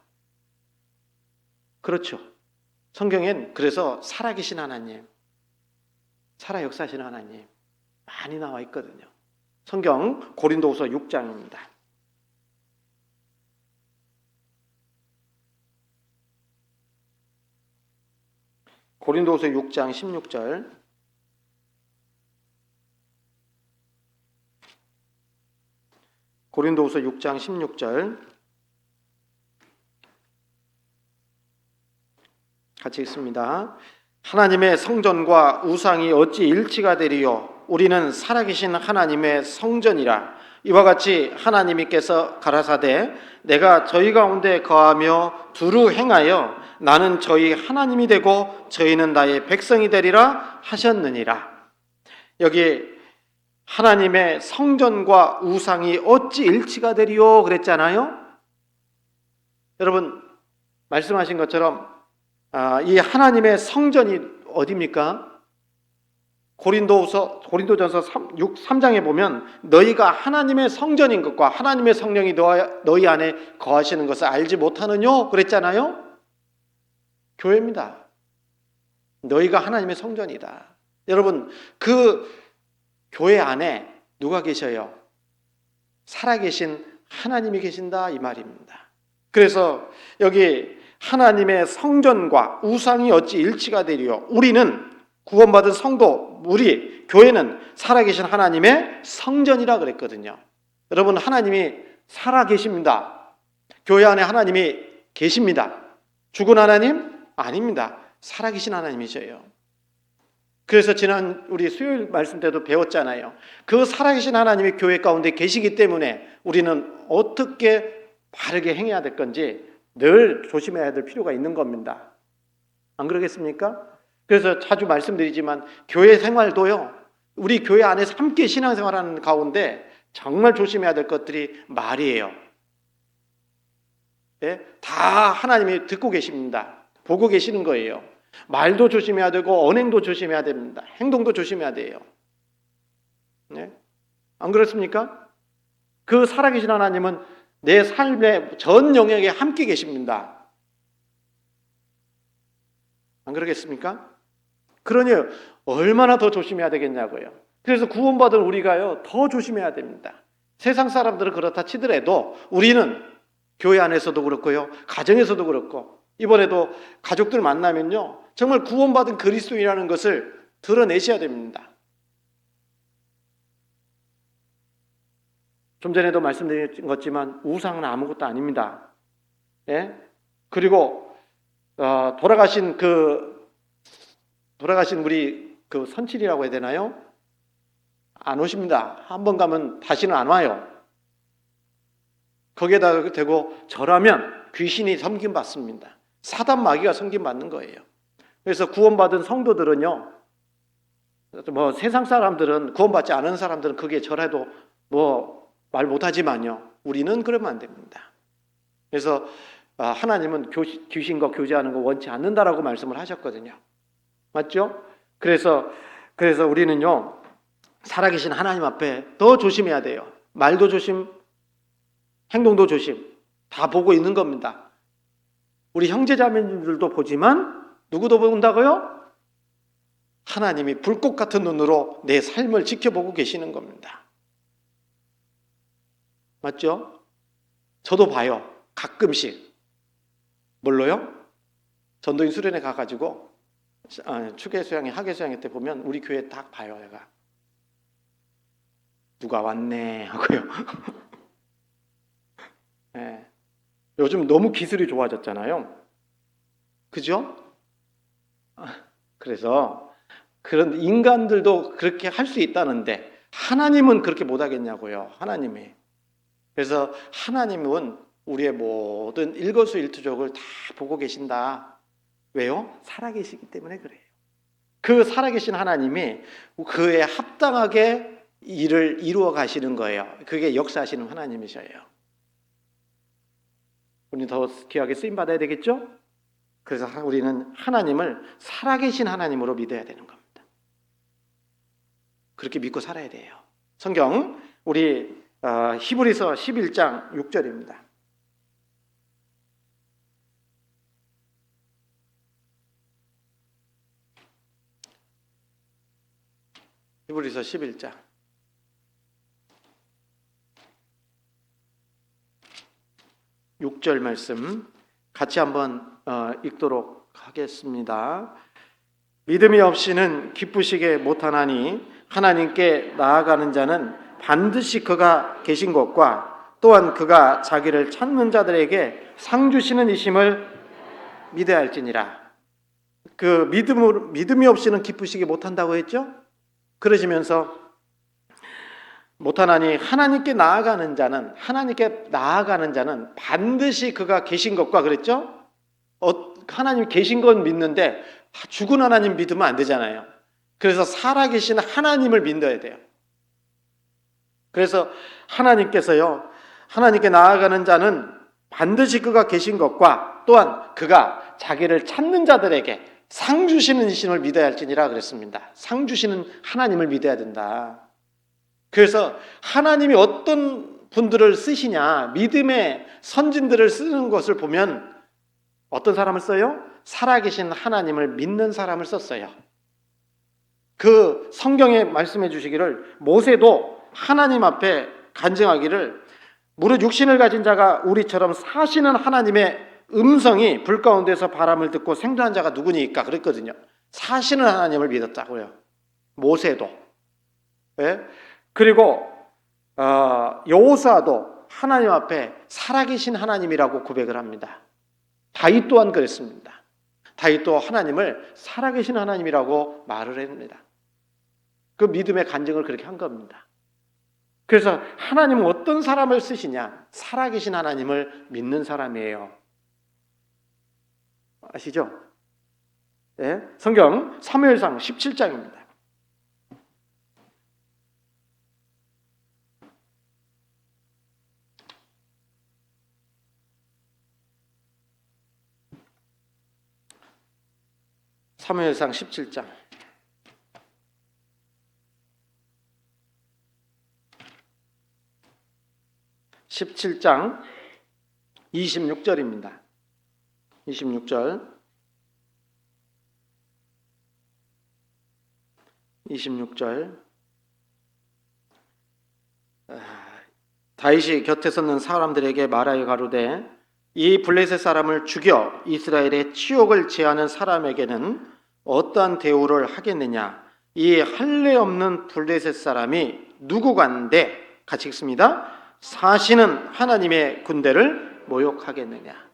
그렇죠. 성경엔 그래서 살아계신 하나님, 살아 역사하시는 하나님 많이 나와 있거든요. 성경 고린도후서 6장입니다. 고린도후서 6장 16절. 고린도후서 6장 16절 같이 읽습니다. 하나님의 성전과 우상이 어찌 일치가 되리요? 우리는 살아계신 하나님의 성전이라. 이와 같이 하나님께서 가라사대 내가 저희 가운데 거하며 두루 행하여 나는 저희 하나님이 되고 저희는 나의 백성이 되리라 하셨느니라. 여기 하나님의 성전과 우상이 어찌 일치가 되리요 그랬잖아요. 여러분 말씀하신 것처럼 이 하나님의 성전이 어디입니까? 고린도전서 3장에 보면 너희가 하나님의 성전인 것과 하나님의 성령이 너희 안에 거하시는 것을 알지 못하느뇨 그랬잖아요. 교회입니다. 너희가 하나님의 성전이다. 여러분 그 교회 안에 누가 계셔요? 살아계신 하나님이 계신다 이 말입니다. 그래서 여기 하나님의 성전과 우상이 어찌 일치가 되리요. 우리는 구원받은 성도, 우리 교회는 살아계신 하나님의 성전이라 그랬거든요. 여러분 하나님이 살아계십니다. 교회 안에 하나님이 계십니다. 죽은 하나님? 아닙니다. 살아계신 하나님이셔요. 그래서 지난 우리 수요일 말씀 때도 배웠잖아요. 그 살아계신 하나님이 교회 가운데 계시기 때문에 우리는 어떻게 바르게 행해야 될 건지 늘 조심해야 될 필요가 있는 겁니다. 안 그러겠습니까? 그래서 자주 말씀드리지만 교회 생활도요. 우리 교회 안에서 함께 신앙생활하는 가운데 정말 조심해야 될 것들이 말이에요. 네? 다 하나님이 듣고 계십니다. 보고 계시는 거예요. 말도 조심해야 되고 언행도 조심해야 됩니다. 행동도 조심해야 돼요. 네? 안 그렇습니까? 그 살아계신 하나님은 내 삶의 전 영역에 함께 계십니다. 안 그러겠습니까? 그러니 얼마나 더 조심해야 되겠냐고요. 그래서 구원받은 우리가요 더 조심해야 됩니다. 세상 사람들은 그렇다 치더라도 우리는 교회 안에서도 그렇고요 가정에서도 그렇고 이번에도 가족들 만나면요 정말 구원받은 그리스도인이라는 것을 드러내셔야 됩니다. 좀 전에도 말씀드린 것지만 우상은 아무것도 아닙니다. 예? 그리고 돌아가신 우리 그 선칠이라고 해야 되나요? 안 오십니다. 한 번 가면 다시는 안 와요. 거기에다 대고 절하면 귀신이 섬김받습니다. 사단 마귀가 섬김받는 거예요. 그래서 구원받은 성도들은요, 뭐 세상 사람들은 구원받지 않은 사람들은 그게 절해도 뭐 말 못하지만요, 우리는 그러면 안 됩니다. 그래서 하나님은 귀신과 교제하는 거 원치 않는다라고 말씀을 하셨거든요. 맞죠? 그래서 우리는요 살아계신 하나님 앞에 더 조심해야 돼요. 말도 조심, 행동도 조심, 다 보고 있는 겁니다. 우리 형제자매님들도 보지만 누구도 본다고요? 하나님이 불꽃 같은 눈으로 내 삶을 지켜보고 계시는 겁니다. 맞죠? 저도 봐요. 가끔씩. 뭘로요? 전도인 수련회 가가지고 축계 수양회, 학예 수양회 때 보면 우리 교회 딱 봐요. 내가 누가 왔네 하고요. 네. 요즘 너무 기술이 좋아졌잖아요. 그죠? 그래서 그런 인간들도 그렇게 할 수 있다는데 하나님은 그렇게 못하겠냐고요. 하나님이. 그래서 하나님은 우리의 모든 일거수일투족을 다 보고 계신다. 왜요? 살아계시기 때문에 그래요. 그 살아계신 하나님이 그에 합당하게 일을 이루어 가시는 거예요. 그게 역사하시는 하나님이셔요. 우리는 더 귀하게 쓰임받아야 되겠죠? 그래서 우리는 하나님을 살아계신 하나님으로 믿어야 되는 겁니다. 그렇게 믿고 살아야 돼요. 성경 우리 히브리서 11장 6절입니다. 히브리서 11장 6절 말씀 같이 한번 읽도록 하겠습니다. 믿음이 없이는 기쁘시게 못하나니 하나님께 나아가는 자는 반드시 그가 계신 것과 또한 그가 자기를 찾는 자들에게 상 주시는 이심을 믿어야 할지니라. 그 믿음이 없이는 기쁘시게 못한다고 했죠? 그러시면서 못하나니 하나님께 나아가는 자는 반드시 그가 계신 것과 그랬죠? 하나님 계신 건 믿는데 죽은 하나님 믿으면 안 되잖아요. 그래서 살아계신 하나님을 믿어야 돼요. 그래서 하나님께서요, 하나님께 나아가는 자는 반드시 그가 계신 것과 또한 그가 자기를 찾는 자들에게 상 주시는 이심을 믿어야 할지니라 그랬습니다. 상 주시는 하나님을 믿어야 된다. 그래서 하나님이 어떤 분들을 쓰시냐, 믿음의 선진들을 쓰는 것을 보면 어떤 사람을 써요? 살아계신 하나님을 믿는 사람을 썼어요. 그 성경에 말씀해 주시기를 모세도 하나님 앞에 간증하기를 무릇 육신을 가진 자가 우리처럼 사시는 하나님의 음성이 불 가운데서 바람을 듣고 생존한 자가 누구니까 그랬거든요. 사시는 하나님을 믿었다고요. 모세도. 네? 그리고 여호수아도 하나님 앞에 살아계신 하나님이라고 고백을 합니다. 다윗 또한 그랬습니다. 다윗도 하나님을 살아계신 하나님이라고 말을 합니다. 그 믿음의 간증을 그렇게 한 겁니다. 그래서 하나님은 어떤 사람을 쓰시냐? 살아계신 하나님을 믿는 사람이에요. 아시죠? 네? 성경 사무엘상 17장입니다. 사무엘상 17장 26절입니다. 26절 다윗이 곁에 섰는 사람들에게 말하여 가로되 이 블레셋 사람을 죽여 이스라엘의 치욕을 제하는 사람에게는 어떠한 대우를 하겠느냐? 이 할례 없는 블레셋 사람이 누구간데? 같이 읽습니다. 사시는 하나님의 군대를 모욕하겠느냐?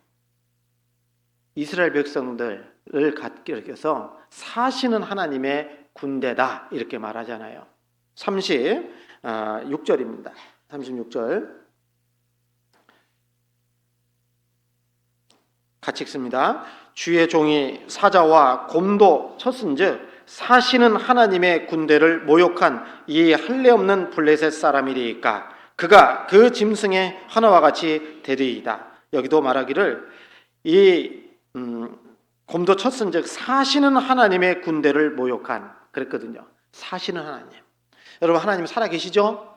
이스라엘 백성들을 가리켜서 사시는 하나님의 군대다 이렇게 말하잖아요. 36절입니다. 36절 같이 읽습니다. 주의 종이 사자와 곰도 쳤은즉 사시는 하나님의 군대를 모욕한 이 할례 없는 블레셋 사람이리까 그가 그 짐승의 하나와 같이 되리이다. 여기도 말하기를 이 곰도 쳤은즉 사시는 하나님의 군대를 모욕한 그랬거든요. 사시는 하나님. 여러분 하나님 살아계시죠?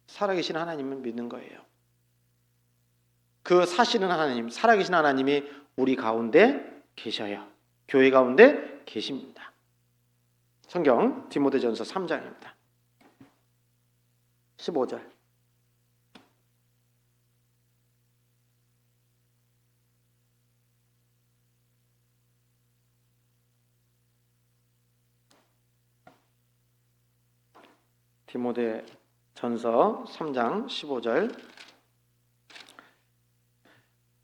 살아계신 하나님을 믿는 거예요. 그 사시는 하나님, 살아계신 하나님이 우리 가운데 계셔요. 교회 가운데 계십니다. 성경 디모데전서 3장입니다. 15절 디모데전서 3장 15절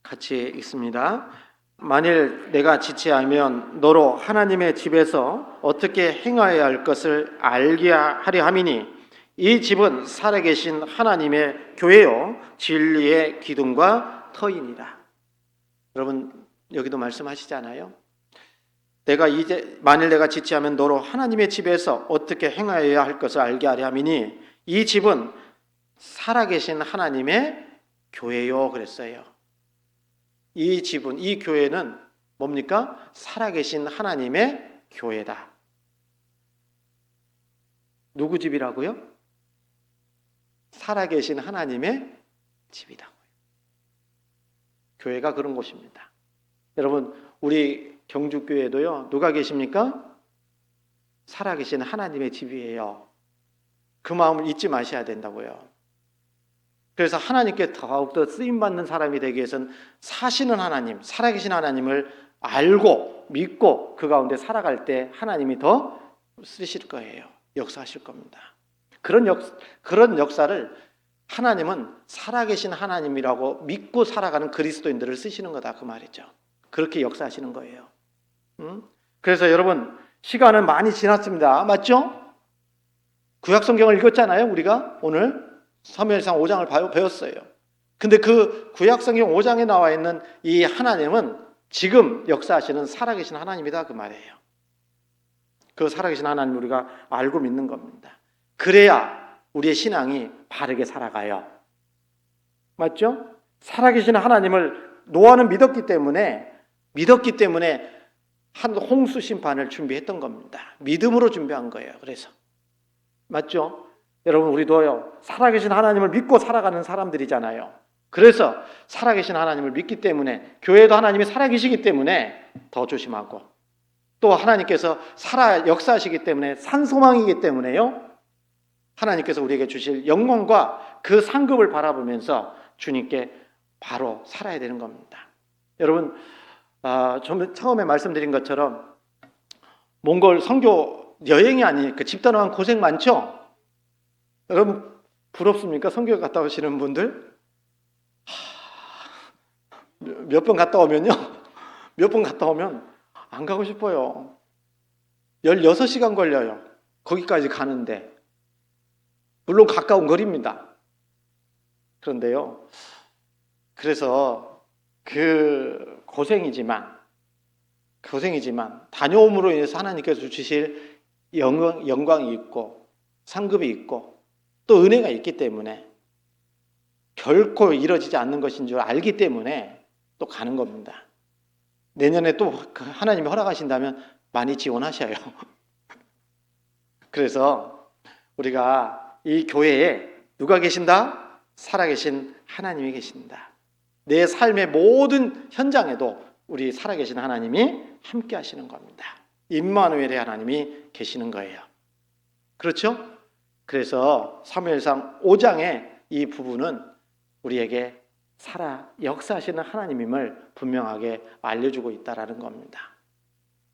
같이 읽습니다. 만일 내가 지체하면 너로 하나님의 집에서 어떻게 행하여야 할 것을 알게 하려 함이니 이 집은 살아계신 하나님의 교회요 진리의 기둥과 터이니라. 여러분 여기도 말씀하시잖아요. 만일 내가 지체하면 너로 하나님의 집에서 어떻게 행하여야 할 것을 알게 하려 함이니 이 집은 살아계신 하나님의 교회요 그랬어요. 이 집은, 이 교회는 뭡니까? 살아계신 하나님의 교회다. 누구 집이라고요? 살아계신 하나님의 집이라고요. 교회가 그런 곳입니다. 여러분, 우리 경주교회도요, 누가 계십니까? 살아계신 하나님의 집이에요. 그 마음을 잊지 마셔야 된다고요. 그래서 하나님께 더욱더 쓰임받는 사람이 되기 위해서는 사시는 하나님, 살아계신 하나님을 알고 믿고 그 가운데 살아갈 때 하나님이 더 쓰실 거예요. 역사하실 겁니다. 그런 역사를 하나님은 살아계신 하나님이라고 믿고 살아가는 그리스도인들을 쓰시는 거다 그 말이죠. 그렇게 역사하시는 거예요. 그래서 여러분 시간은 많이 지났습니다. 맞죠? 구약 성경을 읽었잖아요. 우리가 오늘 사무엘상 5장을 배웠어요. 근데 그 구약 성경 5장에 나와 있는 이 하나님은 지금 역사하시는 살아계신 하나님이다 그 말이에요. 그 살아계신 하나님 우리가 알고 믿는 겁니다. 그래야 우리의 신앙이 바르게 살아가요. 맞죠? 살아계신 하나님을 노아는 믿었기 때문에 한 홍수 심판을 준비했던 겁니다. 믿음으로 준비한 거예요. 그래서 맞죠? 여러분 우리도요 살아계신 하나님을 믿고 살아가는 사람들이잖아요. 그래서 살아계신 하나님을 믿기 때문에 교회도 하나님이 살아계시기 때문에 더 조심하고 또 하나님께서 역사하시기 때문에 산소망이기 때문에요 하나님께서 우리에게 주실 영광과 그 상급을 바라보면서 주님께 바로 살아야 되는 겁니다. 여러분 처음에 말씀드린 것처럼 몽골 선교 여행이 아니니까 집단화한 고생 많죠? 여러분 부럽습니까? 선교 갔다 오시는 분들? 몇 번 갔다 오면요 몇 번 갔다 오면 안 가고 싶어요. 16시간 걸려요. 거기까지 가는데. 물론 가까운 거리입니다. 그런데요 그래서 그 고생이지만 다녀옴으로 인해서 하나님께서 주실 영광이 있고 상급이 있고 또 은혜가 있기 때문에 결코 이뤄지지 않는 것인 줄 알기 때문에 또 가는 겁니다. 내년에 또 하나님이 허락하신다면 많이 지원하셔요. 그래서 우리가 이 교회에 누가 계신다? 살아계신 하나님이 계신다. 내 삶의 모든 현장에도 우리 살아계신 하나님이 함께 하시는 겁니다. 임마누엘의 하나님이 계시는 거예요. 그렇죠? 그래서 사무엘상 5장의 이 부분은 우리에게 역사하시는 하나님임을 분명하게 알려주고 있다는 겁니다.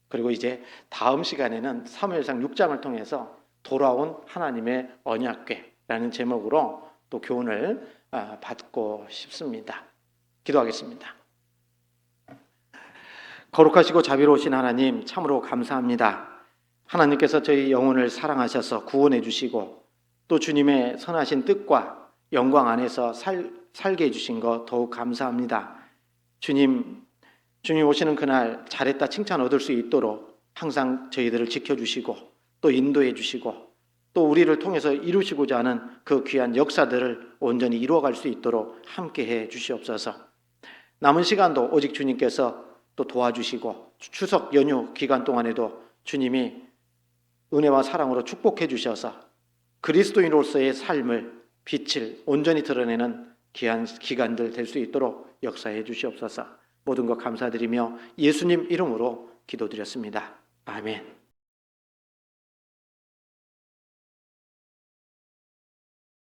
그리고 이제 다음 시간에는 사무엘상 6장을 통해서 돌아온 하나님의 언약궤라는 제목으로 또 교훈을 받고 싶습니다. 기도하겠습니다. 거룩하시고 자비로우신 하나님 참으로 감사합니다. 하나님께서 저희 영혼을 사랑하셔서 구원해 주시고 또 주님의 선하신 뜻과 영광 안에서 살게 해주신 것 더욱 감사합니다. 주님 오시는 그날 잘했다 칭찬 얻을 수 있도록 항상 저희들을 지켜주시고 또 인도해 주시고 또 우리를 통해서 이루시고자 하는 그 귀한 역사들을 온전히 이루어갈 수 있도록 함께해 주시옵소서. 남은 시간도 오직 주님께서 또 도와주시고 추석 연휴 기간 동안에도 주님이 은혜와 사랑으로 축복해 주셔서 그리스도인으로서의 삶을 빛을 온전히 드러내는 귀한 기간들 될 수 있도록 역사해 주시옵소서. 모든 것 감사드리며 예수님 이름으로 기도드렸습니다. 아멘.